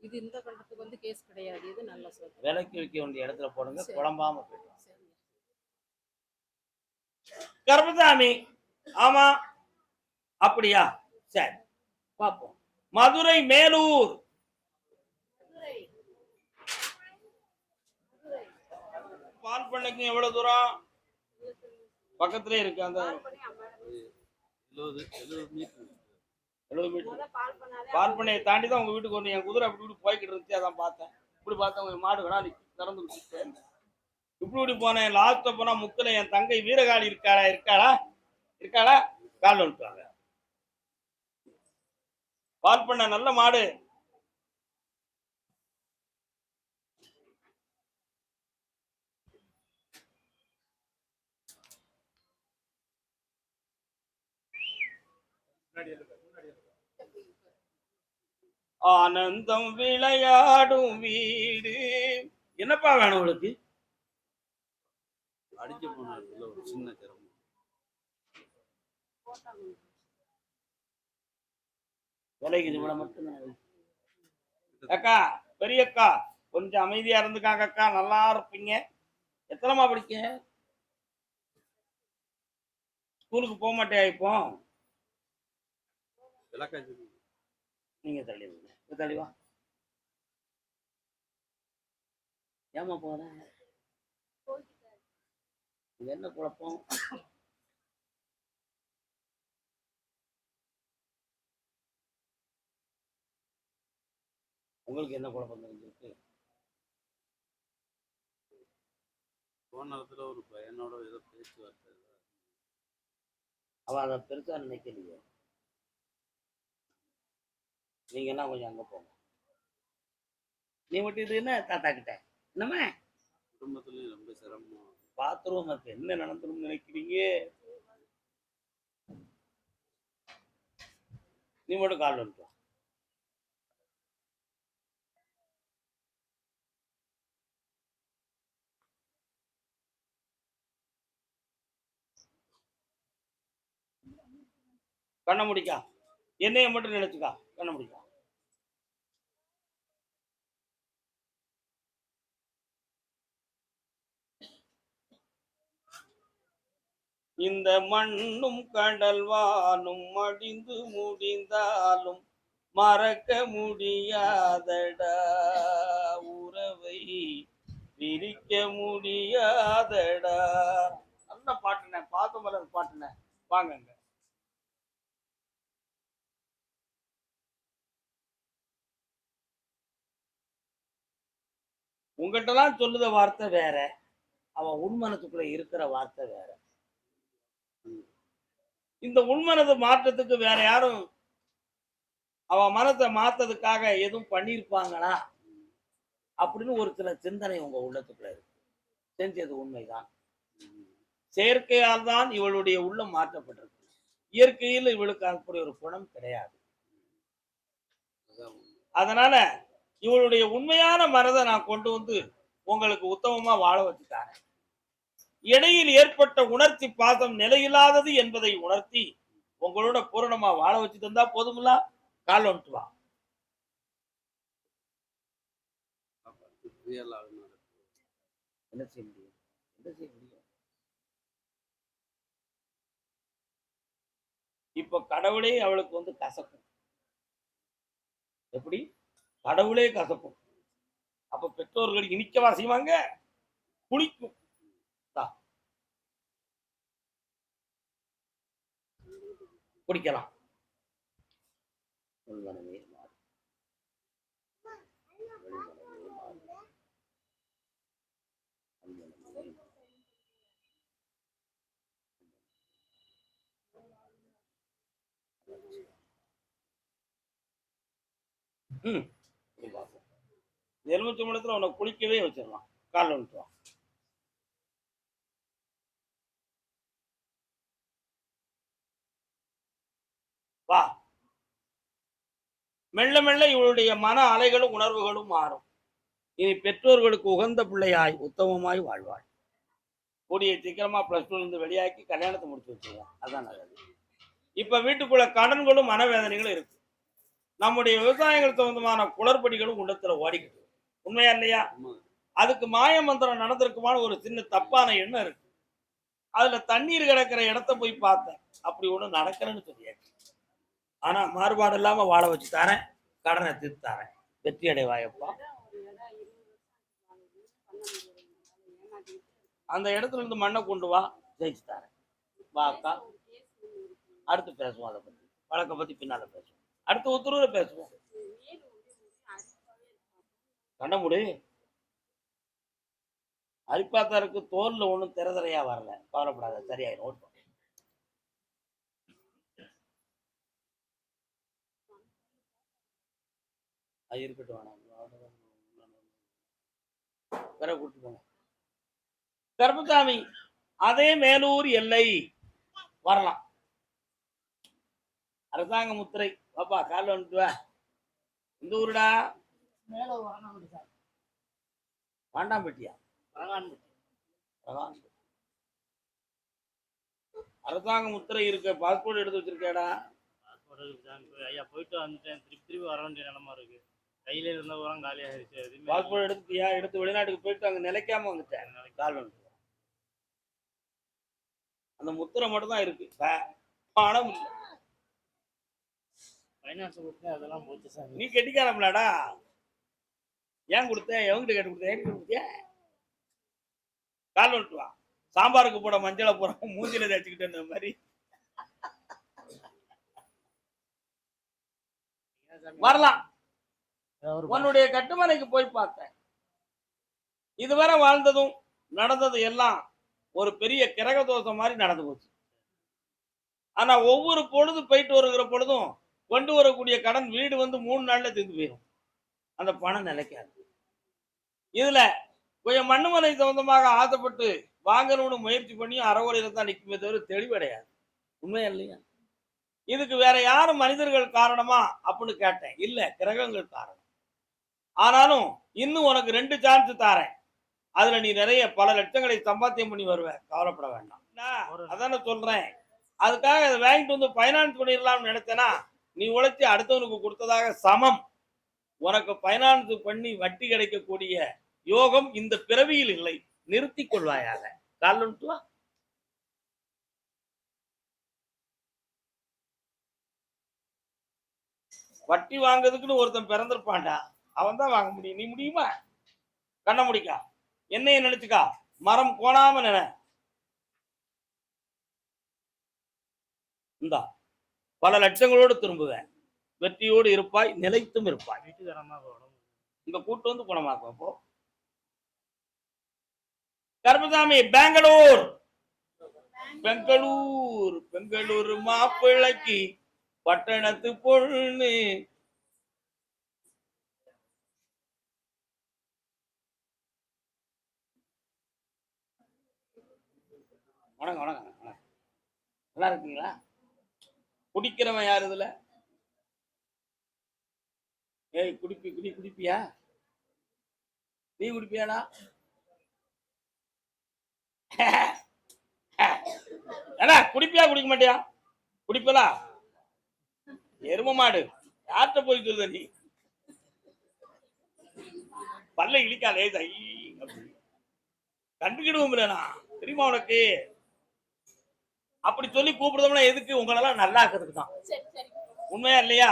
இது இந்த கண்டத்துக்கு கேஸ் கிடையாது. இது நல்ல சொல். விலைக்கு விற்க வேண்டிய இடத்துல போடுங்க, குழம்பாம போயிடும். கர்மசாமி. ஆமா, அப்படியா? சரி, பார்ப்போம். மதுரை மேலூர். பால் பண்ணைக்கு எவ்வளவு தூரம்? பக்கத்திலே இருக்கு. அந்த 70 மீட்டர். பால் பண்ணையை தாண்டி தான் உங்க வீட்டுக்கு வந்து என் குதிரை அப்படி இப்படி போய்கிட்டு இருந்துச்சு. அதான் பார்த்தேன். இப்படி பார்த்தேன், உங்க மாடு வேணா திறந்து இப்படி போனேன். லாஸ்ட்ல போனா முக்கில என் தங்கை வீரகாளி இருக்காளா? கால் வந்துட்டாங்க. பால் பண்ண நல்ல மாடு. ஆனந்தம் விளையாடும் வீடு. என்னப்பா வேணும் உங்களுக்கு? அடிச்சு போனதுல ஒரு சின்ன சிரமம். விலைக்கு இவ்வளவு மட்டும்தான். அக்கா, பெரியக்கா, கொஞ்சம் அமைதியா இருந்துக்காங்க அக்கா, நல்லா இருப்பீங்க. எத்தனைமா படிக்க? ஸ்கூலுக்கு போக மாட்டேயா இப்போ? விளக்காச்சு நீங்க தள்ளி விடுங்க. இங்க தள்ளி வா. ஏமா போற? இது என்ன குழப்பம்? உங்களுக்கு என்ன குழப்பம் தெரிஞ்சிருக்கு? போன நேரத்துல ஒரு பையனோட ஏதோ பேச்சுவார்த்தை. அவ அதை பெருசா நினைக்கலையே. நீங்க என்ன கொஞ்சம் அங்க போங்க. நீ மட்டும் இது என்ன தாத்தா கிட்ட என்னம்மா குடும்பத்துலயும் ரொம்ப சிரமம். பாத்ரூம் இருக்கு, என்ன நடந்துரும் நினைக்கிறீங்க? நீ மட்டும் கால் வந்துட்டு வா. கண்ண முடிக்கா, என்னைய மட்டும் நினைச்சுக்கா. கண்ண முடிக்கா. இந்த மண்ணும் கடல் வானும் மடிந்து முடிந்தாலும் மறக்க முடியாதடா உறவை பிரிக்க முடியாதடா. நல்ல பாட்டுனேன், பார்த்த மலர் பாட்டுனேன். வாங்கங்க. உங்ககிட்டலாம் சொல்லுத வார்த்தை வேற, அவன் உண்மனத்துக்குள்ள இருக்கிற வார்த்தை வேற. இந்த உள்மனது மாற்றத்துக்கு வேற யாரும் அவன் மனத்தை மாத்ததுக்காக எதுவும் பண்ணியிருப்பாங்களா அப்படின்னு ஒரு சில சிந்தனை உங்க உள்ளத்துக்குள்ள இருக்கு. செஞ்சது உண்மைதான். செயற்கையால் தான் இவளுடைய உள்ளம் மாற்றப்பட்டிருக்கு. இயற்கையில் இவளுக்கு அப்படி ஒரு குணம் கிடையாது. அதனால இவளுடைய உண்மையான மனதை நான் கொண்டு வந்து உங்களுக்கு உத்தமமா வாழ வச்சுட்டாங்க. இடையில் ஏற்பட்ட உணர்ச்சி பாசம் நிலையில்லாதது என்பதை உணர்த்தி உங்களோட பூரணமா வாழ வச்சு தந்தா போதுமில்ல. கால் வந்துட்டு வா. என்ன செய்ய முடியும்? என்ன செய்ய முடியும்? இப்ப கடவுளே அவளுக்கு வந்து கசக்கும். எப்படி? கடவுளே கசக்கும். அப்ப பெற்றோர்கள் இனிக்கவா செய்வாங்க? குளிக்கும். குடிக்கலாம். உள்மனமே மாறும். வெளிமனமே மாறும். அன்மனமே மாறும். எலுமிச்சை மடத்துல உன்னை குளிக்கவே வச்சிடலாம். காலில் விட்டுருவான். வா. மெல்ல மெல்ல இவளுடைய மன அலைகளும் உணர்வுகளும் மாறும். இனி பெற்றோர்களுக்கு உகந்த பிள்ளையாய் உத்தமமாய் வாழ்வாள். கூடிய சீக்கிரமா +2 இருந்து வெளியாக்கி கல்யாணத்தை முடிச்சு வச்சிருவோம். அதான் நல்லது. இப்ப வீட்டுக்குள்ள கடன்களும் மனவேதனைகளும் இருக்கு. நம்முடைய விவசாயங்கள் சம்பந்தமான குளறுபடிகளும் உள்ளத்துல ஓடிக்கிட்டு. உண்மையா இல்லையா? அதுக்கு மாய மந்திரம் நடந்திருக்குமான ஒரு சின்ன தப்பான எண்ணம் இருக்கு. அதுல தண்ணீர் கிடக்கிற இடத்த போய் பார்த்தேன். அப்படி ஒண்ணு நடக்கிறேன்னு சொல்லியாச்சு. ஆனா மாறுபாடு இல்லாம வாழ வச்சு தரேன். கடனை தீர்த்து தரேன். வெற்றி அடைவாயப்பா. அந்த இடத்துல இருந்து மண்ணை கொண்டு வா, ஜெயிச்சு தரேன். வாக்கா. அடுத்து பேசுவோம். அதை பத்தி வழக்கை பத்தி பின்னால பேசுவோம். அடுத்த உத்தரவுல பேசுவோம். கண்ண முடி. அரிப்பாத்தாருக்கு தோல்ல ஒண்ணும் திறதறையா வரல. கவலைப்படாத, சரியாயிரும். ஓட்டும். அது இருக்கட்டும். வேணாம். பிறகு கூட்டு போங்க. கருப்பசாமி அதே மேலூர் எல்லை வரலாம். அரசாங்க முத்திரை. பாப்பா காலில் வந்துட்டு வா. இந்த ஊருடா? வாண்டாம்பட்டியா? அரசாங்க முத்திரை இருக்க. பாஸ்போர்ட் எடுத்து வச்சிருக்கேடா? ஐயா போயிட்டு வந்துட்டேன். திருப்பி வர வேண்டிய நிலமா இருக்கு. கையில இருந்த உரம் காலி ஆயிடுச்சு. பாஸ்போர்ட் எடுத்துட்டியா? எடுத்து வெளிநாட்டுக்கு போயிட்டு அங்க நிலைக்காம வந்துட்டேன். கால் வந்துட்டு அந்த முத்திரை மட்டும் தான் இருக்கு. பணம் இல்லை. ஃபைனான்ஸ் கொடுத்தேன் அதெல்லாம் போச்சு சாமி. நீ கெட்டிக்காரம்லாடா. ஏன் கொடுத்த? எவங்கிட்ட கேட்டு கொடுத்த? என்கிட்ட கொடுத்தியா? கால் வந்துட்டு வா. சாம்பாருக்கு போட மஞ்சளை போற மூஞ்சில தேய்ச்சிக்கிட்டு மாதிரி வரலாம். உன்னுடைய கட்டுமனைக்கு போய் பார்த்தேன். இதுவரை வாழ்ந்ததும் நடந்தது எல்லாம் ஒரு பெரிய கிரக தோஷம் மாதிரி நடந்து போச்சு. ஆனா ஒவ்வொரு பொழுது போயிட்டு வருகிற பொழுதும் கொண்டு வரக்கூடிய கடன் வீடு வந்து 3 நாள்ல தீர்ந்து போயிடும். அந்த பணம் நிலைக்காது. இதுல கொஞ்சம் மண்ணுமனை சொந்தமாக ஆசைப்பட்டு வாங்கணும்னு முயற்சி பண்ணி அறவுரையில தான் நிற்குமே தவிர தெளிவடையாது. உண்மையா இல்லையா? இதுக்கு வேற யாரும் மனிதர்கள் காரணமா அப்படின்னு கேட்டேன். இல்ல, கிரகங்கள் காரணம். ஆனாலும் இன்னும் உனக்கு 2 சான்ஸ் தாரேன். அதுல நீ நிறைய பல லட்சங்களை சம்பாத்தியம் பண்ணி வருவ. கவலைப்பட வேண்டாம். அதான சொல்றேன். அதுக்காக அதை வாங்கிட்டு வந்து பைனான்ஸ் பண்ணிடலாம்னு நினைச்சேன்னா நீ உழைச்சி அடுத்தவனுக்கு கொடுத்ததாக சமம். உனக்கு பைனான்ஸ் பண்ணி வட்டி கிடைக்கக்கூடிய யோகம் இந்த பிறவியில் இல்லை. நிறுத்திக் கொள்வாயாக. கால் வா. வட்டி வாங்குறதுக்குன்னு ஒருத்தன் பிறந்திருப்பான்டா. அவன் தான் வாங்க முடியும். நீ முடியுமா? கண்ண முடிக்கா. என்னைய நினைச்சுக்கா. மரம் கோணாம நின. இந்தா பல லட்சங்களோடு திரும்புவேன். வெற்றியோடு இருப்பாய், நிலைத்தும் இருப்பாய். வீட்டுக்காரமா போகணும். இங்க கூட்டு வந்து குணமாக்குவேன். போ. கருப்பசாமி, பெங்களூர் பெங்களூர் பெங்களூர் மாப்பிள்ளைக்கு பட்டணத்து பொண்ணு. வணக்கம் வணக்கம் வணக்கம். நல்லா இருக்கீங்களா? குடிக்கிறவன் யாரு இதுல? ஏய், குடிப்பியா? நீ குடிப்பியாடா? ஏடா குடிப்பியா குடிக்க மாட்டியா? குடிப்பலா? எரும மாடு. யார்கிட்ட போய் சொல்லுத நீ? பல்ல இழிக்காலே கண்டுக்கிடுவோம்லண்ணா. தெரியுமா உனக்கு? அப்படி சொல்லி கூப்பிடுதோம்னா எதுக்கு? உங்களெல்லாம் நல்லா இருக்கிறதுக்கு தான். உண்மையா இல்லையா?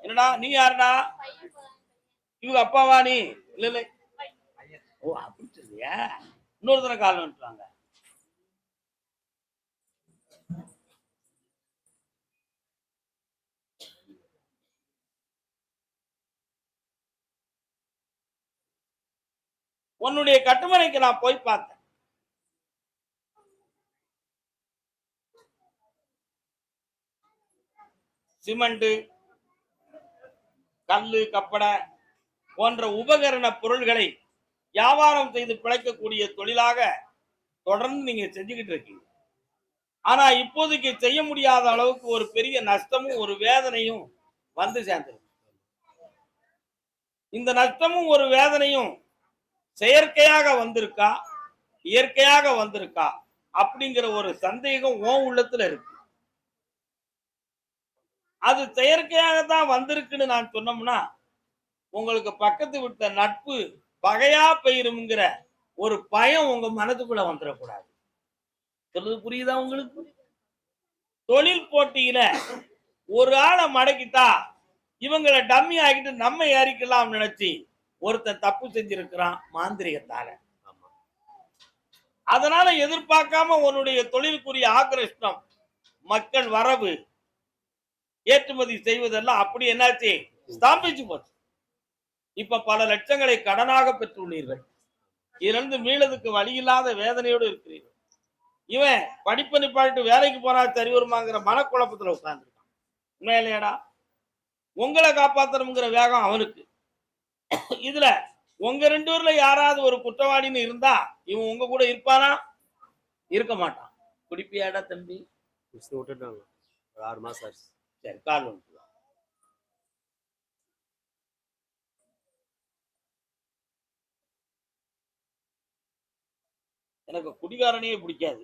என்னடா நீ யாருடா? இவங்க அப்பாவா நீ? இல்ல இல்ல. ஓ அப்படி சொல்லியா? இன்னொரு தடவை கால் வந்துட்டாங்க. உன்னுடைய கட்டுமனைக்கு நான் போய் பார்த்தேன். சிமெண்ட், கல்லு, கப்பட போன்ற உபகரண பொருள்களை வியாபாரம் செய்து பிழைக்கக்கூடிய தொழிலாக தொடர்ந்து நீங்க செஞ்சுக்கிட்டு இருக்கீங்க. ஆனா இப்போதைக்கு செய்ய முடியாத அளவுக்கு ஒரு பெரிய நஷ்டமும் ஒரு வேதனையும் வந்து சேர்ந்து. இந்த நஷ்டமும் ஒரு வேதனையும் செயற்கையாக வந்திருக்கா, இயற்கையாக வந்திருக்கா அப்படிங்கிற ஒரு சந்தேகம் உன் உள்ளத்துல இருக்கு. அது செயற்கையாகத்தான் வந்திருக்குன்னு நான் சொன்னோம்னா உங்களுக்கு பக்கத்து விட்ட நட்பு பகையா போயிருங்கிற ஒரு பயம் உங்க மனதுக்குள்ள வந்துடக்கூடாது. சொல்றது புரியுதா உங்களுக்கு? தொழில் போட்டியில ஒரு ஆளை மடக்கிட்டா இவங்களை டம்மி ஆகிட்டு நம்ம ஏறிக்கலாம் நினைச்சு ஒருத்தன் தப்பு செஞ்சிருக்கிறான் மாந்திரிகத்தால. அதனால எதிர்பார்க்காம உன்னுடைய தொழிலுக்குரிய ஆக்கிரஷ்டம், மக்கள் வரவு, ஏற்றுமதி செய்வதெல்லாம் அப்படி என்னாச்சு? ஸ்தாபிச்சு போச்சு. இப்ப பல லட்சங்களை கடனாக பெற்றுள்ளீர்கள். இதிலிருந்து மீளதுக்கு வழி இல்லாத வேதனையோடு இருக்கிறீர்கள். இவன் படிப்பு நிப்பாட்டு வேலைக்கு போனா சரி வருமாங்கிற மனக்குழப்பத்துல உட்கார்ந்துருக்கான். உண்மையிலேடா உங்களை காப்பாத்தணுங்கிற வேகம் அவனுக்கு. இதுல உங்க 2 பேர்ல யாராவது ஒரு குற்றவாளின்னு இருந்தா இவன் உங்க கூட இருப்பானா? இருக்க மாட்டான். குடிப்பியாடா தம்பி? விட்டுட்டாங்க. 6 மாசம் ஆச்சு. சரி, கால் வந்து எனக்கு குடிகாரனையே பிடிக்காது.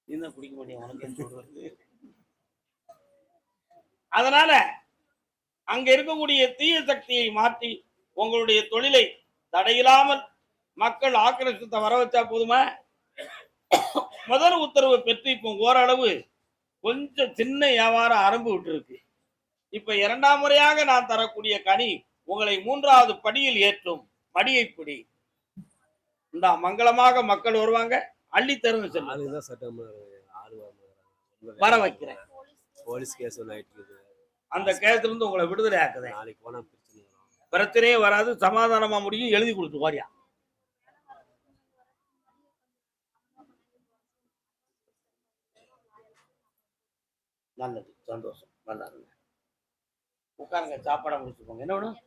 என்ன பிடிக்க மாட்டேன் உனக்கு? அதனால அங்க இருக்கக்கூடிய தீய சக்தியை மாற்றி உங்களுடைய தொழிலை தடையில்லாமல் மக்கள் ஆக்கிரமிச்சத்தை வர வச்சா போதுமா? முதல் உத்தரவு பெற்று இப்போ ஓரளவு கொஞ்சம் சின்ன வியாபாரம் ஆரம்பி விட்டு இருக்கு. இப்ப இரண்டாம் முறையாக நான் தரக்கூடிய கனி உங்களை மூன்றாவது படியில் ஏற்றும். மடியை பிடி. இந்த மங்களமாக மக்கள் வருவாங்க. அள்ளி தருங்க சொல்லு. அதுதான் சட்டம் ஆளு வர வைக்கிறேன். போலீஸ் கேஸ் ஒன்று ஆயிட்டு இருக்குது. அந்த கேஸ்ல இருந்து உங்களை விடுதலை ஆக்குதேன். நாளைக்கு போனா பிரச்சனை வரும். பிரச்சனையே வராது. சமாதானமா முடியும். எழுதி கொடுத்து வாரியா. நல்லது, சந்தோஷம். நல்லா இருங்க. உட்காருங்க, சாப்பாடா முடிச்சுக்கோங்க. என்ன வேணும்?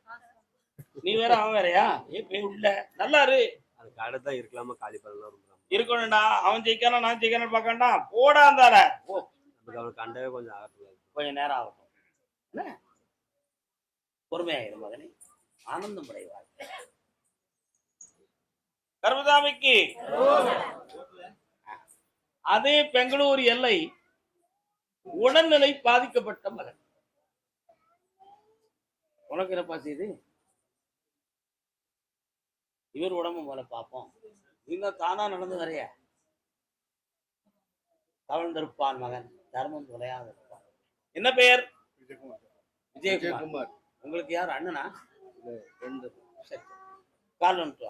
நீ வேற அவன் வேறயா? போய் உள்ள நல்லா இரு. அது கடை தான் இருக்கலாமா, காலி பண்ணலாம் இருக்கணும்டா. அவன் ஜெயிக்கான நான் ஜெயிக்கணும் பார்க்கண்டா. போடா இருந்தால ஓ, நமக்கு அவனுக்கு கண்டவே கொஞ்சம் ஆகக்கூடாது. கொஞ்சம் நேரம் ஆகட்டும். என்ன பொறுமையாயிரும் மகனே. ஆனந்தம் அடைவார். கர்மசாமிக்கு அதே பெங்களூர் எல்லை உடல்நிலை பாதிக்கப்பட்ட மகன். உனக்கு என்னப்பா செய்து? இவர் உடம்பு போல பார்ப்போம். இன்னும் தானா நடந்து வரைய தவழ்ந்திருப்பான் மகன். தர்மம் தொலையாது இருப்பான். என்ன பெயர்? விஜயகுமார். உங்களுக்கு யார் அண்ணனா? கால் வந்துட்டு.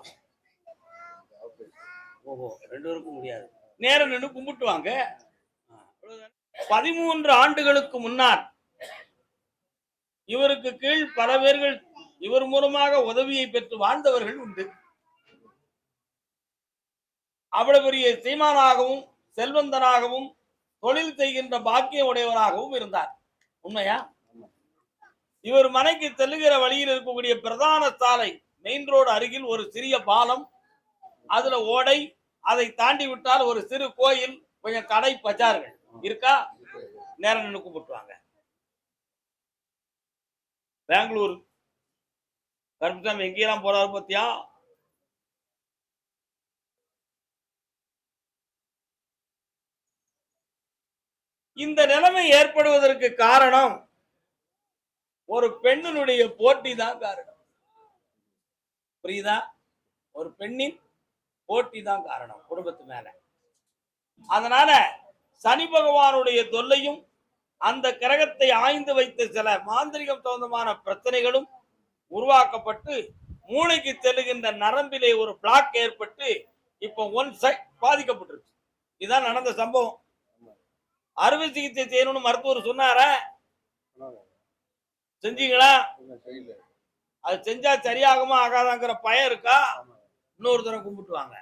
ஓஹோ, 2 பேருக்கும் முடியாது. நேரம் நின்று கும்பிட்டுவாங்க. 13 ஆண்டுகளுக்கு முன்னால் இவருக்கு கீழ் பல பேர்கள் இவர் மூலமாக உதவியை பெற்று வாழ்ந்தவர்கள் உண்டு. அவ்வளவு பெரிய சீமானாகவும் செல்வந்தனாகவும் தொழில் செய்கின்ற பாக்கியம் உடையவராகவும் இருந்தார். உண்மையா? இவர் மனைக்கு செல்லுகிற வழியில் இருக்கக்கூடிய பிரதான சாலை மெயின் ரோடு அருகில் ஒரு சிறிய பாலம், அதுல ஓடை, அதை தாண்டி விட்டால் ஒரு சிறு கோயில், கொஞ்சம் கடை பஜார்கள் இருக்கா. நேரம் நின்று கும்பிட்டுவாங்க. பெங்களூர் கருப்புசாமி எங்கெல்லாம் போறாரு பத்தியா? இந்த நிலைமை ஏற்படுவதற்கு காரணம் ஒரு பெண்ணினுடைய போட்டி தான் காரணம். புரியுதா? ஒரு பெண்ணின் போட்டி தான் காரணம் குடும்பத்து மேல. அதனால சனி பகவானுடைய தொல்லையும் அந்த கிரகத்தை ஆய்ந்து வைத்த சில மாந்திரிகம் சம்பந்தமான பிரச்சனைகளும் உருவாக்கப்பட்டு மூளைக்கு செல்லுகின்ற நரம்பிலே ஒரு பிளாக் ஏற்பட்டு இப்ப ஒன் சைட் பாதிக்கப்பட்டிருக்கு. இதுதான் நடந்த சம்பவம். அறுவை சிகிச்சை செய்யணும்னு மருத்துவர் சொன்னார, செஞ்சீங்களா? அது செஞ்சா சரியாகுமா ஆகாதாங்கிற பயம் இருக்கா? இன்னொரு தடவை கும்பிட்டுவாங்க.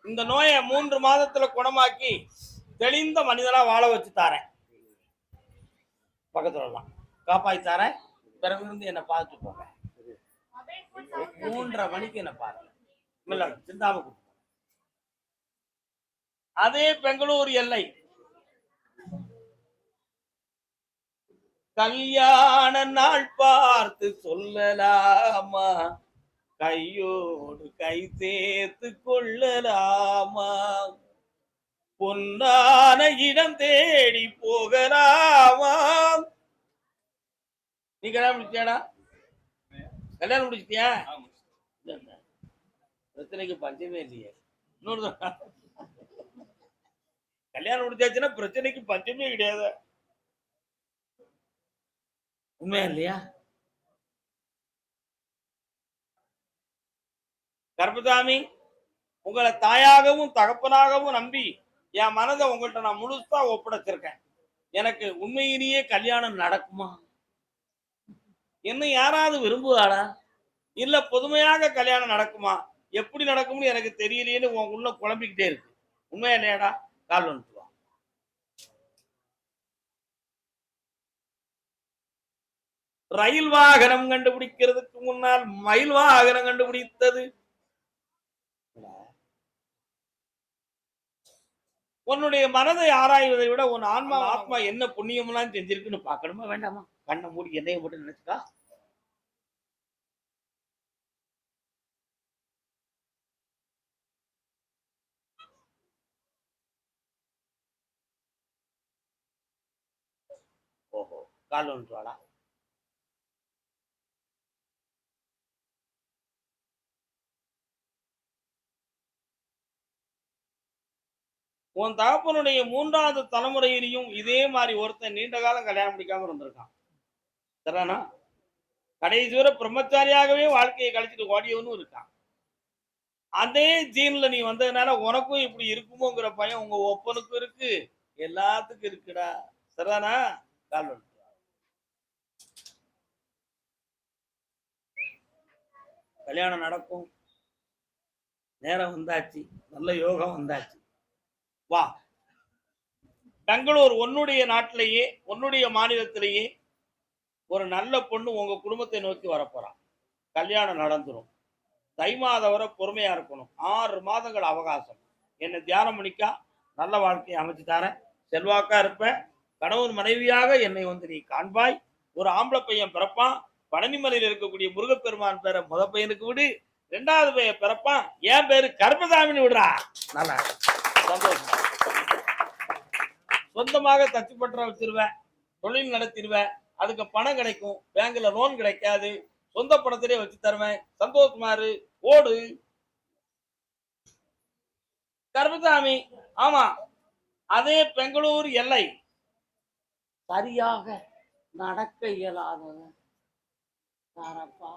இந்த நோயை 3 மாதத்துல குணமாக்கி தெளிந்த மனிதனா வாழ வச்சு தாரேன். பக்கத்துல காப்பாத்தி தாரேன். பிறகு இருந்து என்ன பார்த்துட்டு போங்க. 3:30 மணிக்கு என்ன பாருங்க. சிந்தாம. அதே பெங்களூர் எல்லை கல்யாண நாள் பார்த்து சொல்லலாமா, கையோடு கை சேர்த்து கொள்ளலாமா, பொன்னான இடம் தேடி போகலாமா. நீ கல்யாணம் முடிச்சியாடா? கல்யாணம் முடிச்சிட்டியா? பிரச்சனைக்கு பஞ்சமே இல்லையே. இன்னொரு கல்யாணம் முடிச்சாச்சுன்னா பிரச்சனைக்கு பஞ்சமே கிடையாது. உண்மையா இல்லையா? கருப்பசாமி, உங்களை தாயாகவும் தகப்பனாகவும் நம்பி என் மனதை உங்கள்கிட்ட நான் முழுசா ஒப்படைச்சிருக்கேன். எனக்கு உண்மையிலேயே கல்யாணம் நடக்குமா? என்ன யாராவது விரும்புவாடா? இல்ல பொதுமையாக கல்யாணம் நடக்குமா? எப்படி நடக்கும்னு எனக்கு தெரியலையேன்னு உன் உள்ள குழம்பிக்கிட்டே இருக்கு. உண்மையா இல்லையாடா? கால் வந்துட்டு வா. ரயில் வாகனம் கண்டுபிடிக்கிறதுக்கு முன்னால் மயில் வாகனம் கண்டுபிடித்தது. உன்னுடைய மனதை ஆராய்வதை விட உன் ஆத்மா என்ன புண்ணியம்லாம் செஞ்சிருக்குன்னு பார்க்கணுமா வேண்டாமா? கண்ணை மூடி என்னைய மட்டும் நினைச்சுக்கா. கால் வந்துட்டு வாடா. உன் தகப்பனுடைய 3வது தலைமுறையிலையும் இதே மாதிரி ஒருத்தன் நீண்ட காலம் கல்யாணம் முடிக்காம இருந்திருக்கான். சரிதானா? கடைசி வரை பிரம்மச்சாரியாகவே வாழ்க்கையை கழிச்சிட்டு ஓடியவனும் இருக்கான். அதே ஜீன்ல நீ வந்ததுனால உனக்கும் இப்படி இருக்குமோங்கிற பயம் உங்க ஒப்பனுக்கும் இருக்கு, எல்லாத்துக்கும் இருக்குடா. சரிதானா? கால் வந்துட்டு வா. கல்யாணம் நடக்கும், நேரம் வந்தாச்சு, நல்ல யோகம் வந்தாச்சு. வா. பெங்களூர் உன்னுடைய நாட்டிலேயே உன்னுடைய மாநிலத்திலேயே ஒரு நல்ல பொண்ணு உங்க குடும்பத்தை நோக்கி வரப்போறான். கல்யாணம் நடந்துரும். தை மாதம் வரை பொறுமையா இருக்கணும். 6 மாதங்கள் அவகாசம். என்னை தியானம் பண்ணிக்கா, நல்ல வாழ்க்கையை அமைச்சு தரேன், செல்வாக்கா இருப்பேன், கணவன் மனைவியாக என்னை வந்து நீ காண்பாய். ஒரு ஆம்பளை பையன் பிறப்பான். பழனிமலையில் இருக்கக்கூடிய முருகப்பெருமான் பேரை முத பையனுக்கு விடு, 2வது பையன் பிறப்பான், என் பேரு கருப்பசாமின்னு விடுறா. நல்லா சந்தோஷம். சொந்தமாக தச்சு பற்ற வச்சிருவேன், தொழில் நடத்திடுவேன், அதுக்கு பணம் கிடைக்கும், பேங்க்ல லோன் கிடைக்காது, சொந்த பணத்திலே வச்சு தருவேன், சந்தோஷமாரு, ஓடு. கருப்பசாமி, ஆமா, அதே பெங்களூர் எல்லை. சரியாக நடக்க இயலாதவன் யாரப்பா?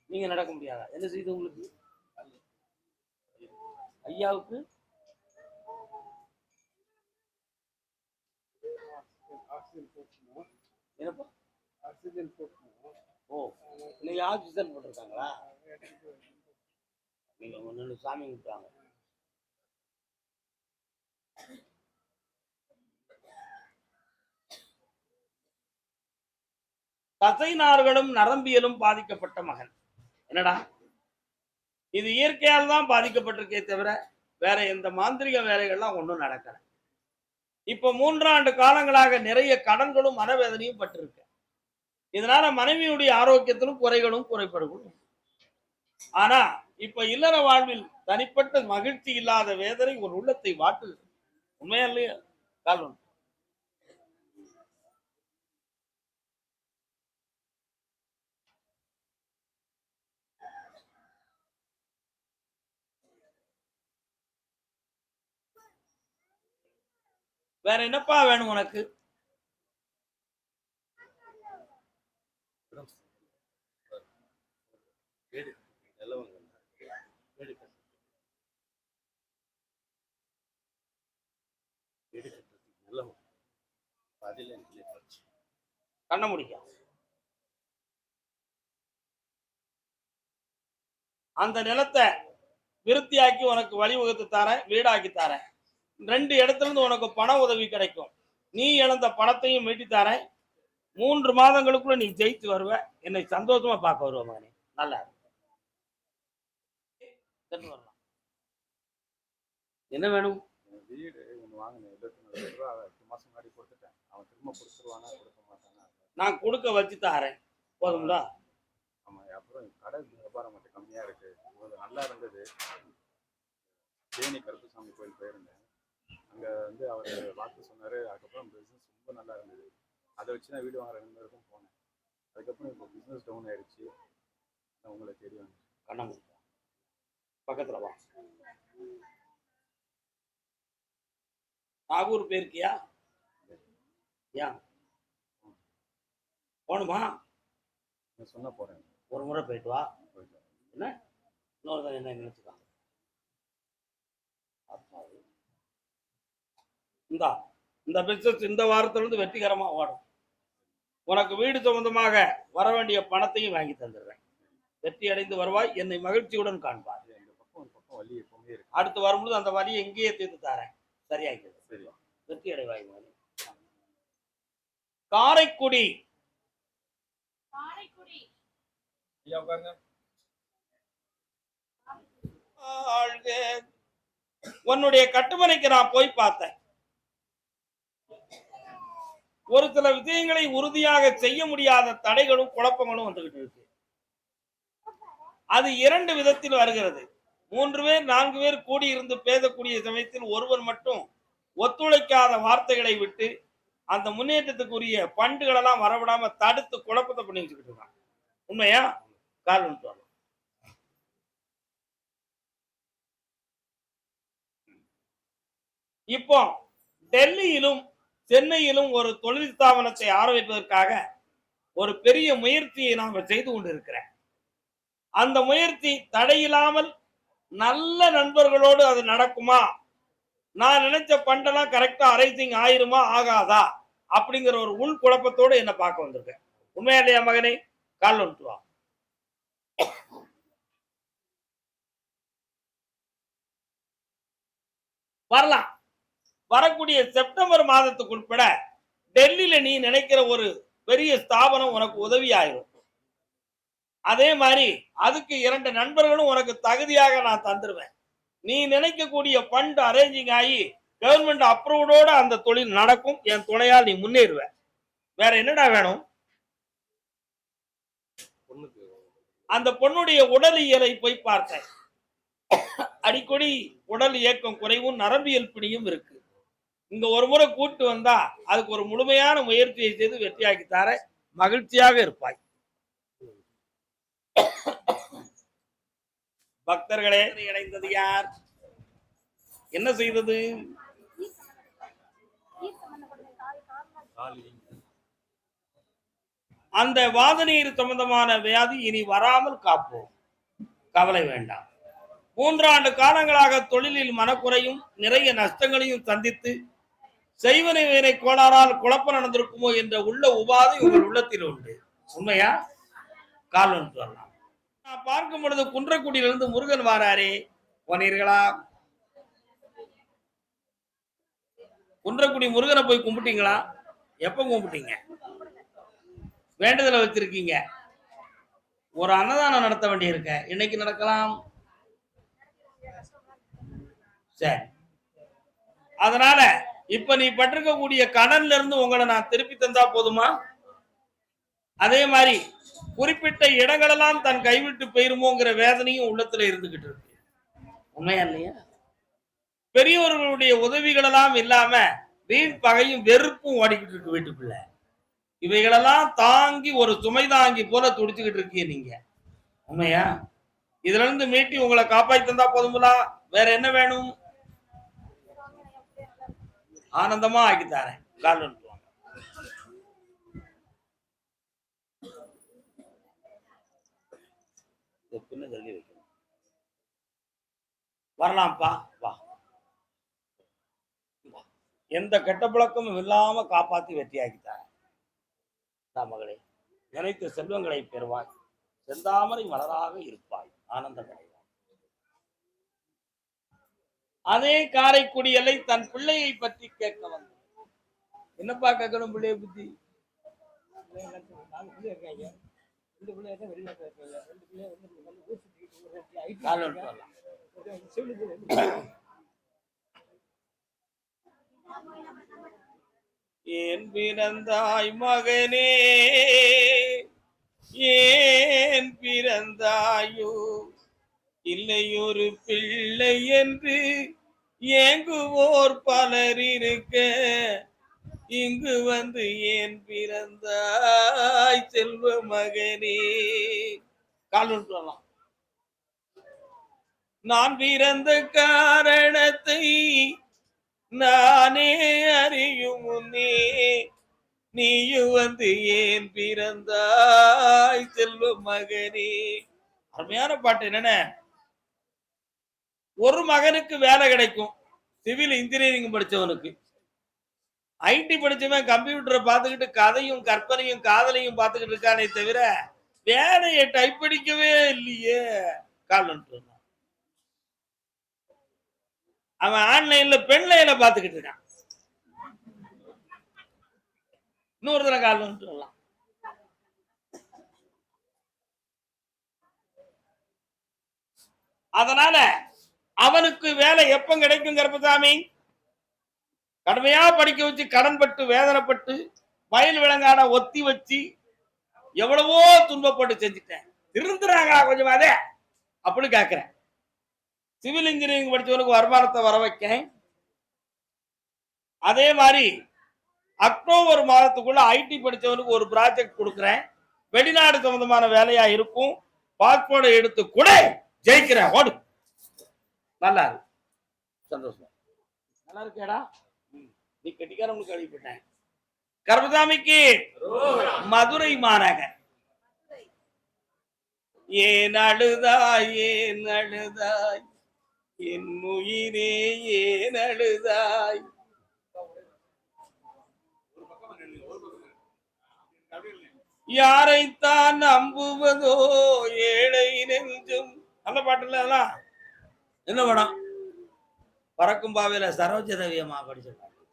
நீங்க நடக்க முடியாதா? என்ன செய்து உங்களுக்கு? ஐயாவுக்கு என்னப்பா? ஓ, நீங்க ஆக்சிஜன் போட்டிருக்காங்களா? நீங்க ஒண்ணு சாமி கும்பிட்டாங்க. தசை நார்களும் நரம்பியலும் பாதிக்கப்பட்ட மகன். என்னடா இது? இயற்கையால் தான் பாதிக்கப்பட்டிருக்கே தவிர வேற எந்த மாந்திரிக வேலைகள்லாம் ஒன்றும் நடக்கல. இப்ப 3 ஆண்டு காலங்களாக நிறைய கடன்களும் மனவேதனையும் பட்டிருக்கு. இதனால மனைவியுடைய ஆரோக்கியத்திலும் குறைகளும் குறைபாடுகளும். ஆனா இப்ப இல்லற வாழ்வில் தனிப்பட்ட மகிழ்ச்சி இல்லாத வேதனை ஒரு உள்ளத்தை வாட்டுது. உண்மையா இல்லையா? காரணம் வேற என்னப்பா வேணும் உனக்கு? வீடு நல்லவங்க, வீடு கட்டு, வீடு கட்டுறதுக்கு நல்லவங்க. அதில் கண்ண முடிக்க அந்த நிலத்தை விருத்தியாக்கி உனக்கு வழிவகுத்து தரேன், வீடாக்கி தரேன். 2 இடத்துல இருந்து உனக்கு பண உதவி கிடைக்கும். நீ இழந்த பணத்தையும் மீட்டி தரேன். 3 மாதங்களுக்குள்ள நீ ஜெயிச்சு வருவ. என்னை சந்தோஷமா பார்க்க வருவ மகனே. நல்லா என்ன வேணும்? வீடு ஒன்று வாங்கினேன், 24 ரூபா 8 மாதம் முன்னாடி கொடுத்துட்டேன். அவன் திரும்ப கொடுத்துருவானா கொடுக்க மாட்டானா? நான் கொடுக்க வச்சு தரேன், போதுங்களா? ஆமாம். அப்புறம் கடை வியாபாரம் மட்டும் கம்மியாக இருக்குது. நல்லா இருந்தது. தேனி கருப்புசாமி கோயில் போயிருந்தேன். அங்கே வந்து அவர் வாக்கு சொன்னார். அதுக்கப்புறம் பிஸ்னஸ் ரொம்ப நல்லா இருந்தது. அதை வச்சு நான் வீடு வாங்குற நிலைமைக்கும் போனேன். அதுக்கப்புறம் இப்போ பிஸ்னஸ் டவுன் ஆயிடுச்சு. நான் உங்களை தேடி வந்தேன். கண்ணம் பக்கத்தில் வா. நாகூர் போயிருக்கியா? ஏன் போகணுமா? நான் சொன்ன போகிறேன். ஒரு முறை போயிட்டு வா. என்ன இன்னொரு என்ன நினைச்சுக்காங்க. இந்த பிசினஸ் இந்த வாரத்திலிருந்து வெற்றிகரமா ஓடும். உனக்கு வீடு சம்பந்தமாக வர வேண்டிய பணத்தையும் வாங்கி தந்துடுறேன். வெற்றி அடைந்து வருவாய், என்னை மகிழ்ச்சியுடன் காண்பார். இந்த பக்கம் ஒரு பக்கம் வலி எப்பவுமே இருக்கு. அடுத்து வரும்போது அந்த வலியை எங்கேயே தீர்த்து தரேன். சரியாக்கிறது. சரி, வெற்றி அடைவாய். காரைக்குடி உன்னுடைய கட்டுமனைக்கு நான் போய் பார்த்தேன். ஒரு சில விஷயங்களை உறுதியாக செய்ய முடியாத தடைகளும் குழப்பங்களும் வந்துகிட்டு இருக்கு. அது 2 விதத்தில் வருகிறது. 3 பேர் 4 பேர் கூடியிருந்து பேசக்கூடிய சமயத்தில் ஒருவர் மட்டும் ஒத்துழைக்காத வார்த்தைகளை விட்டு அந்த முன்னேற்றத்துக்குரிய பண்டுகள் எல்லாம் வரவிடாம தடுத்து குழப்பத்தை பண்ணி வச்சுக்கிட்டு இருக்கான். உண்மையா? காரணம் சொல்லலாம். இப்போ டெல்லியிலும் சென்னையிலும் ஒரு தொழில் ஸ்தாபனத்தை ஆரம்பிப்பதற்காக ஒரு பெரிய முயற்சியை நாம செய்து கொண்டிருக்கிறேன். அந்த முயற்சி தடையில்லாமல் நல்ல நண்பர்களோடு அது நடக்குமா, நான் நினைச்ச பண்டெல்லாம் கரெக்டா அரைசிங் ஆயிருமா ஆகாதா அப்படிங்கிற ஒரு உள் குழப்பத்தோடு என்ன பார்க்க வந்திருக்கேன். உண்மையா இல்லையா மகனே? கால் வந்துட்டு வா. வரலாம். வரக்கூடிய செப்டம்பர் மாதத்துக்கு உட்பட டெல்லியில நீ நினைக்கிற ஒரு பெரிய ஸ்தாபனம் உனக்கு உதவி ஆயிரும். அதே மாதிரி அதுக்கு 2 நண்பர்களும் உனக்கு தகுதியாக நான் தந்துருவேன். நீ நினைக்கக்கூடிய ஃபண்ட் அரேஞ்சிங் ஆகி கவர்மெண்ட் அப்ரூவ்டோட அந்த தொழில் நடக்கும். என் துணையால் நீ முன்னேறுவ. வேற என்னடா வேணும்? அந்த பொண்ணுடைய உடலியலை போய் பார்த்தேன். அடிக்கடி உடல் இயக்கம் குறைவும் நரம்பியல் பிணியும் இருக்கு. இங்க ஒரு முறை கூட்டு வந்தா அதுக்கு ஒரு முழுமையான முயற்சியை செய்து வெற்றியாக்கி தர மகிழ்ச்சியாக இருப்பாய். பக்தர்களே, இணைந்தது யார்? என்ன செய்தது? அந்த வாதநீர் சம்பந்தமான வியாதி இனி வராமல் காப்போம். கவலை வேண்டாம். 3 ஆண்டு காலங்களாக தொழிலில் மனக்குறையும் நிறைய நஷ்டங்களையும் சந்தித்து செய்வனை வேலை கோளாறால் குழப்பம் நடந்திருக்குமோ என்ற உள்ள உபாதை உங்கள் உள்ளத்தில் உண்டு. உண்மையா? கால் ஒன்று வரலாம். நான் பார்க்கும் பொழுது குன்றக்குடியிலிருந்து முருகன் வாராரே, போனீர்களா? குன்றக்குடி முருகனை போய் கும்பிட்டீங்களா? எப்ப கும்பிட்டீங்க? வேண்டுதலை வச்சிருக்கீங்க. ஒரு அன்னதானம் நடத்த வேண்டியிருக்க, இன்னைக்கு நடக்கலாம். சரி, அதனால இப்ப நீ பட்டிருக்கக்கூடிய கடன்ல இருந்து உங்களை நான் திருப்பி தந்தா போதுமா? அதே மாதிரி குறிப்பிட்ட இடங்களெல்லாம் தன் கைவிட்டு போயிருமோங்கிற வேதனையும் உள்ளத்துல இருந்துகிட்டு இருக்கு. உண்மையா இல்லையா? பெரியவர்களுடைய உதவிகள் எல்லாம் இல்லாம வீண் பகையும் வெறுப்பும் ஓடிக்கிட்டு இருக்கு வீட்டுக்குள்ள. இவைகளெல்லாம் தாங்கி ஒரு சுமை தாங்கி போல துடிச்சுக்கிட்டு இருக்கீங்க நீங்க. உண்மையா? இதுல இருந்து மீட்டி உங்களை காப்பாற்றி தந்தா போதுங்களா? வேற என்ன வேணும்? ஆனந்தமா ஆக்கி தரேன். கால் வந்துவாங்க. வரலாம்ப்பா, வா. எந்த கெட்ட பழக்கமும் இல்லாம காப்பாத்தி வெற்றியாக்கி தரேன். மகளே, நினைத்த செல்வங்களை பெறுவாய். செந்தாமரை மலராக இருப்பாய். ஆனந்தம் அடைவாய். அதே காரைக்குடி எல்லை தன் பிள்ளையை பற்றி கேட்க வந்து, என்னப்பா கேட்கணும் பிள்ளைய பத்தி? ஏன் பிறந்தாய் மகனே, ஏன் பிறந்தாயோ, இல்லையொரு பிள்ளை என்று ஏங்குவோர் பலர் இருக்க, இங்கு வந்து ஏன் பிறந்தாய் செல்வ மகனே. கால் சொல்லலாம். நான் பிறந்த காரணத்தை நானே அறியும் முன்னே நீயும் வந்து ஏன் பிறந்தாய் செல்வ மகனே. அருமையான பாட்டு. என்னென்ன, ஒரு மகனுக்கு வேலை கிடைக்கும், சிவில் இன்ஜினியரிங் படிச்சவனுக்கு. ஐடி படிச்சவன் கம்ப்யூட்டரை பார்த்துக்கிட்டு கதையும் கற்பனையும் காதலையும் பார்த்துக்கிட்டு இருக்கானே தவிர வேலையை டைப் படிக்கவே இல்லையே. கால் வந்துட்டு அவன் ஆன்லைன்ல பெண்லையில பார்த்துக்கிட்டு இருக்கான். இன்னொரு தடவை கால் வந்துட்டு வரலாம். அதனால அவனுக்கு வேலை எப்ப கிடைக்கும் கருப்பசாமி? கடுமையா படிக்க வச்சு கடன் பட்டு வேதனைப்பட்டு வயல் விலங்கான ஒத்தி வச்சு எவ்வளவோ துன்பப்பட்டு செஞ்சுட்டேன். திருந்துறாங்க கொஞ்சம் அதே அப்படி கேட்கிறேன். சிவில் இன்ஜினியரிங் படிச்சவனுக்கு வருமானத்தை வர வைக்க, அதே மாதிரி அக்டோபர் மாதத்துக்குள்ள ஐடி படிச்சவனுக்கு ஒரு ப்ராஜெக்ட் கொடுக்குறேன், வெளிநாடு சம்பந்தமான வேலையா இருக்கும், பாஸ்போர்ட்டை எடுத்து கூட ஜெயிக்கிறேன், ஓடு. நல்லா இருக்கு, சந்தோஷம். நல்லா இருக்கேடா, நீ கெட்டிக்காரனுக்கு அழிப்பட்டேன். கருப்பசாமிக்கு மதுரை மாநகர். ஏன் அழுதாய் ஏன் அழுதாய் என் உயிரே ஏன் அழுதாய். யாரைத்தான் நம்புவதோ ஏழை நெஞ்சும். நல்ல பாட்டுல அதெல்லாம். என்ன படம்? பறக்கும் பாவையில சரோஜதவியமா படிச்ச பாட்டு.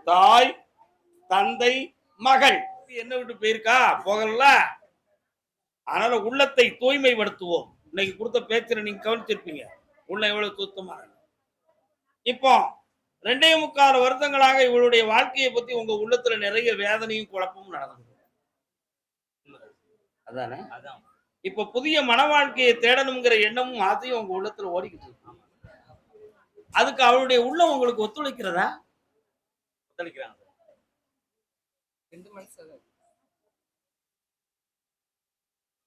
தாய் தந்தை மகள் என்ன விட்டு போயிருக்கா, போகல. அதனால உள்ளத்தை தூய்மைப்படுத்துவோம். இன்னைக்கு கொடுத்த பேச்சுல நீங்க கவனிச்சிருப்பீங்க, உள்ள எவ்வளவு சுத்தமா. இப்போ 2.25 வருடங்களாக இவளுடைய வாழ்க்கையை பத்தி உங்க உள்ளத்துல நிறைய வேதனையும் குழப்பமும் நடந்தது. அதானே? இப்ப புதிய மன வாழ்க்கையை தேடணுங்கிற எண்ணமும் அதையும் உங்க உள்ளத்துல ஓடிக்கிட்டு இருக்கு. அதுக்கு அவளுடைய உள்ளம் உங்களுக்கு ஒத்துழைக்கிறதா? ஒத்துழைக்கிறாங்க.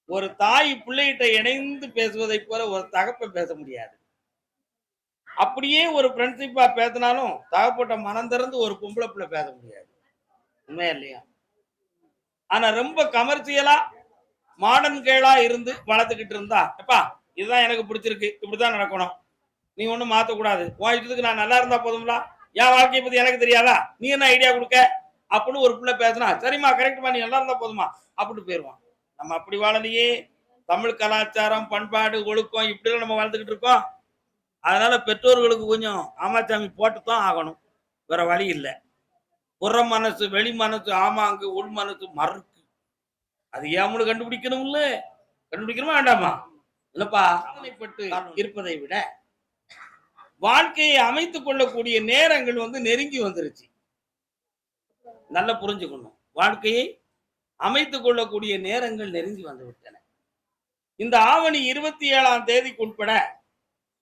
ஒரு தாய் பிள்ளைகிட்ட இணைந்து பேசுவதை போல ஒரு தகப்பன் பேச முடியாது. அப்படியே ஒரு ஃப்ரெண்ட்ஷிப்பா பேசினாலும் தகப்பட்ட மனம் திறந்து ஒரு பொம்பளை பிள்ளை பேச முடியாது. உண்மையா இல்லையா? ஆனா ரொம்ப கமர்ஷியலா மாடர்ன் கேளா இருந்து வளர்த்துக்கிட்டு இருந்தா, எப்பா இதுதான் எனக்கு பிடிச்சிருக்கு, இப்படிதான் நடக்கணும், நீ ஒண்ணும் மாத்தக்கூடாது, உன் இதுக்கு நான் நல்லா இருந்தா போதும்ல, என் வாழ்க்கையை பத்தி எனக்கு தெரியாதா, நீ என்ன ஐடியா கொடுக்க அப்படின்னு ஒரு பிள்ளை பேசினா, சரிம்மா கரெக்ட்மா நீ நல்லா இருந்தா போதுமா அப்படின்னு போயிருவான். நம்ம அப்படி வாழலையே. தமிழ் கலாச்சாரம் பண்பாடு ஒழுக்கம் இப்படிலாம் நம்ம வாழ்ந்துக்கிட்டு இருக்கோம். அதனால பெற்றோர்களுக்கு கொஞ்சம் ஆமாச்சாமி போட்டுத்தான் ஆகணும், வேற வழி இல்லை. புற மனசு வெளி மனசு ஆமாங்கு உள் மனசு மறுக்கு, அது ஏமுன்னு கண்டுபிடிக்கணும்ல. கண்டுபிடிக்கணுமா வேண்டாமா? இல்லப்பா, இருப்பதை விட வாழ்க்கையை அமைத்துக் கொள்ளக்கூடிய நேரங்கள் நெருங்கி வந்துருச்சு. நல்லா புரிஞ்சுக்கணும், வாழ்க்கையை அமைத்துக் கொள்ளக்கூடிய நேரங்கள் நெருங்கி வந்து விட்டன. இந்த ஆவணி 27ஆம் தேதிக்கு உட்பட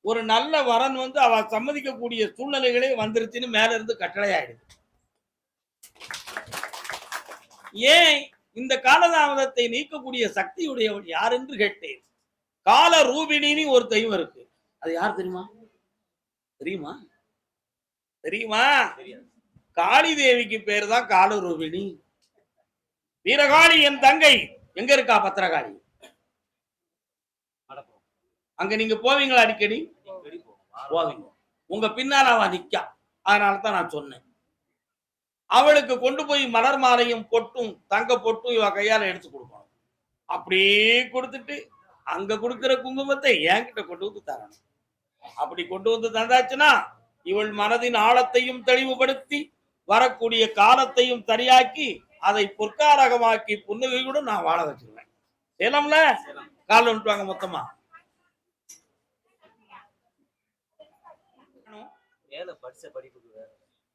ஒரு நல்ல வரன் அவ சம்மதிக்கக்கூடிய சூழ்நிலைகளே வந்துருச்சுன்னு மேல இருந்து கட்டளை ஆயிடுது. ஏன் இந்த காலதாமதத்தை நீக்கக்கூடிய சக்தியுடையவள் யார் என்று கேட்டேன். கால ரூபிணின்னு ஒரு தெய்வம் இருக்கு, அது யார் தெரியுமா? தெரியுமா? தெரியுமா? காளி தேவிக்கு பேரு தான் கால ரூபிணி. வீரகாளி என் தங்கை எங்க இருக்கா? பத்திரகாளி. அங்க நீங்க போவீங்களா? அடிக்கடி போவீங்க. உங்க பின்னால அவ நிக்கா. அதனாலதான் நான் சொன்னேன், அவளுக்கு கொண்டு போய் மலர் மாலையும் பொட்டும் தங்க பொட்டும் இவ கையால எடுத்து கொடுக்கணும். அப்படியே கொடுத்துட்டு அங்க கொடுக்கிற குங்குமத்தை என்கிட்ட கொண்டு வந்து தரணும். அப்படி கொண்டு வந்து தந்தாச்சுன்னா இவள் மனதின் ஆழத்தையும் தெளிவுபடுத்தி வரக்கூடிய காலத்தையும் சரியாக்கி அதை பொற்காரகமாக்கி புன்னகையுடன் நான் வாழ வச்சிருவேன். சேலம்ல கால விட்டுவாங்க மொத்தமா.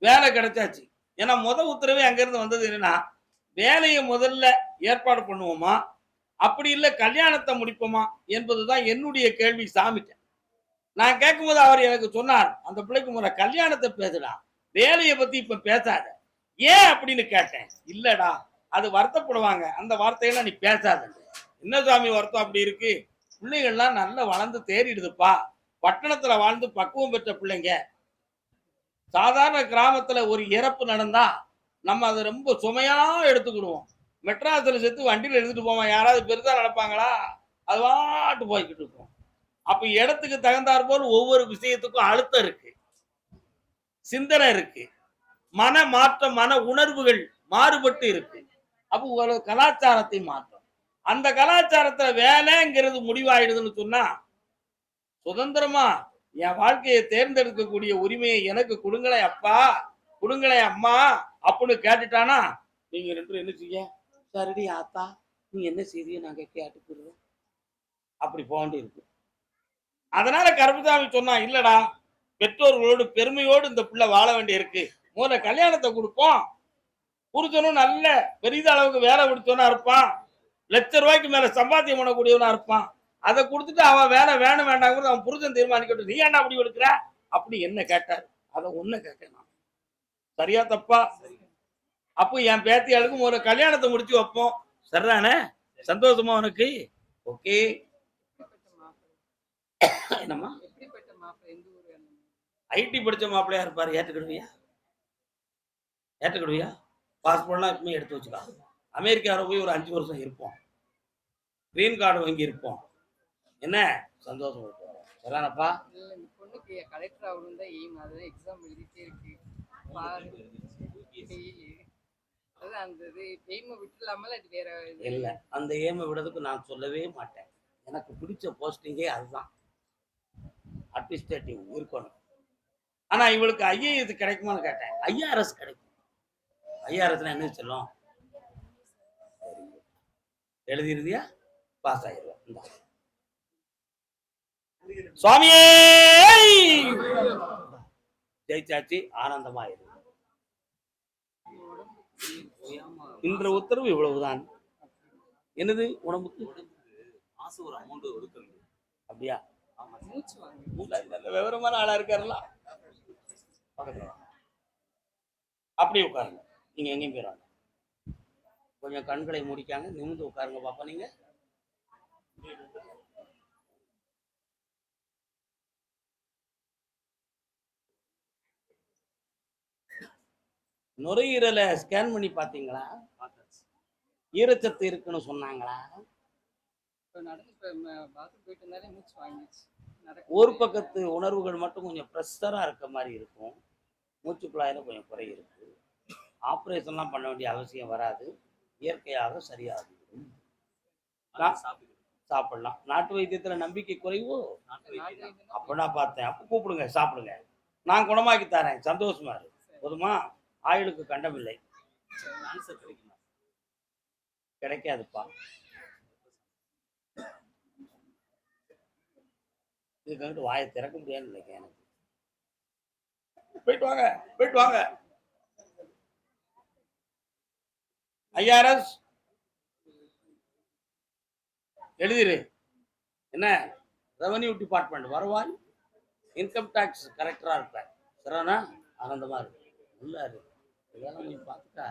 வேலை கிடைச்சாச்சு. ஏன்னா உத்தரவே அங்க இருந்து வந்தது என்னன்னா, வேலையை முதல்ல ஏற்பாடு பண்ணுவோமா, அப்படி இல்லை கல்யாணத்தை முடிப்போமா என்பதுதான் என்னுடைய கேள்வி சாமிட்ட. நான் கேட்கும்போது அவர் எனக்கு சொன்னார், அந்த பிள்ளைக்கு முறை கல்யாணத்தை பேசுடா, வேலையை பத்தி இப்ப பேசாத. ஏன் அப்படின்னு கேட்டேன். இல்லடா அது வருத்தப்படுவாங்க, அந்த வார்த்தையெல்லாம் நீ பேசாத. என்ன சாமி வருத்தம் அப்படி இருக்கு? பிள்ளைகள்லாம் நல்லா வளர்ந்து தேறிடுதுப்பா. பட்டணத்துல வாழ்ந்து பக்குவம் பெற்ற பிள்ளைங்க. சாதாரண கிராமத்துல ஒரு இறப்பு நடந்தா நம்ம அதை ரொம்ப சுமையா எடுத்துக்கிடுவோம். மெட்ராஸ்ல சேர்த்து வண்டியில எடுத்துட்டு போவோம். யாராவது பெருசா நடப்பாங்களா? அது வாட்டு போய்கிட்டு இருக்கோம். அப்ப இடத்துக்கு தகுந்தாற் போல் ஒவ்வொரு விஷயத்துக்கும் அழுத்தம் இருக்கு, சிந்தனை இருக்கு, மன மாற்றம், மன உணர்வுகள் மாறுபட்டு இருக்கு. அப்போ ஒரு கலாச்சாரத்தை மாற்றம். அந்த கலாச்சாரத்துல வேலைங்கிறது முடிவாயிடுதுன்னு சொன்னா, சுதந்திரமா என் வாழ்க்கையை தேர்ந்தெடுக்கக்கூடிய உரிமையை எனக்கு கொடுங்களே அப்பா, கொடுங்களே அம்மா அப்படின்னு கேட்டுட்டானா, நீங்க ரெண்டு என்ன செய்ய, சரிடி ஆத்தா நீ என்ன செய்திய நாங்க கேட்டுக்கிறோம், அப்படி போக இருக்கு. அதனால கருப்பசாமி சொன்னா, இல்லடா பெற்றோர்களோடு பெருமையோடு இந்த பிள்ளை வாழ வேண்டி இருக்கு, முதல்ல கல்யாணத்தை கொடுப்போம். புருஷனும் நல்ல பெரிய அளவுக்கு வேலை கொடுத்தவனா இருப்பான், ₹1,00,000 மேல சம்பாத்தியம் பண்ணக்கூடியவனா இருப்பான். அதை கொடுத்துட்டு அவன் வேலை வேணும் வேண்டாங்கிறது அவன் புருஷன் தீர்மானிக்கட்டும், நீ ஏன்டா அப்படி எடுக்கிற அப்படி என்ன கேட்டார். அதை ஒண்ணு கேட்கணும். சரியா தப்பா? அப்போ என் பேத்தியாளுக்கும் ஒரு கல்யாணத்தை முடிச்சு வைப்போம். சரிதானே? சந்தோஷமா உனக்கு? ஓகே. எப்படிப்பட்ட மாப்பிள்ளை? என்னம்மா? எப்படிப்பட்ட மாப்பிள்ளை? எந்த ஊர் வேணும்? ஐடி படிச்ச மாப்பிள்ளையா இருப்பாரு. ஏற்றுக்கிடுவியா? ஏற்றுக்கிடுவியா? பாஸ்போர்ட்லாம் எப்பவுமே எடுத்து வச்சுக்கா. அமெரிக்காவில் போய் ஒரு 5 வருஷம் இருப்போம். கிரீன் கார்டு வாங்கி இருப்போம். என்ன சந்தோஷம் இருக்கும். சரிதானப்பா? இல்லை, இந்த பொண்ணுக்கு கலெக்டர் ஆகணும் தான் எய்ம். அதுதான் எக்ஸாம் எழுதிட்டே இருக்கு. பாரு, அதான் அந்த இது எய்மை விட்டுலாமல் அது வேற இது. இல்லை, அந்த ஏமை விடுறதுக்கு நான் சொல்லவே மாட்டேன். எனக்கு பிடிச்ச போஸ்டிங்கே அதுதான். அட்மினிஸ்ட்ரேட்டிவ் இருக்கணும். ஆனா இவளுக்கு ஐஏஎஸ் கிடைக்குமான்னு கேட்டேன். ஐஆர்எஸ் கிடைக்கும். ஐஆர்எஸ்ல என்ன சொல்லும்? எழுதிருந்தியா? பாஸ் ஆயிடுவேன். இந்த சுவாமியே ஜெயிச்சாச்சு. ஆனந்தமா இருக்கு. இன்ற உத்தரவு இவ்வளவுதான். என்னது உடம்புக்கு? மாசம் ஒரு அமௌண்ட் ஒதுக்குறது. அப்படியா? மூச்சு வாங்க. நல்ல விவரமான ஆளா இருக்காருல்ல. பக்கத்துல வாங்க. அப்படியே உட்காருங்க. நீங்க எங்கேயும் போயிடாங்க. கொஞ்சம் கண்களை முடிக்காங்க. நிமிர்ந்து உட்காருங்க பாப்பா. நீங்க நுரையீரலை ஸ்கேன் பண்ணி பார்த்தீங்களா? ஈரச்சத்து இருக்குன்னு சொன்னாங்களா? இப்போ நடந்து பாத்ரூம் போயிட்டு இருந்தாலே மூச்சு வாங்கிடுச்சு. ஒரு பக்கத்து உணர்வுகள் மட்டும் கொஞ்சம் ப்ரெஷராக இருக்க மாதிரி இருக்கும். மூச்சு குழாயில கொஞ்சம் குறை இருக்கு. ஆப்ரேஷன்லாம் பண்ண வேண்டிய அவசியம் வராது. இயற்கையாக சரியாகும். சாப்பிடலாம். நாட்டு வைத்தியத்தில் நம்பிக்கை குறைவோ? அப்போ நான் பார்த்தேன். அப்போ கூப்பிடுங்க, சாப்பிடுங்க. நான் குணமாக்கி தரேன். சந்தோஷமா இருக்கு. போதுமா? ஆயுளுக்கு கண்டமில்லை. கிடைக்காதுப்பா. இதுக்கு வாயை திறக்க முடியாதுன்னு நினைக்கிறேன். எனக்கு போயிட்டு வாங்க, போயிட்டு வாங்க. ஐஆர்எஸ் எழுதிரு. என்ன? ரெவன்யூ டிபார்ட்மெண்ட் வருவாய். இன்கம் டேக்ஸ் கரெக்டரா இருப்பேன். சரிண்ணா? ஆனந்தமா இருக்கு. நல்லா இருக்கு. இதெல்லாம் நீ பார்த்துட்டா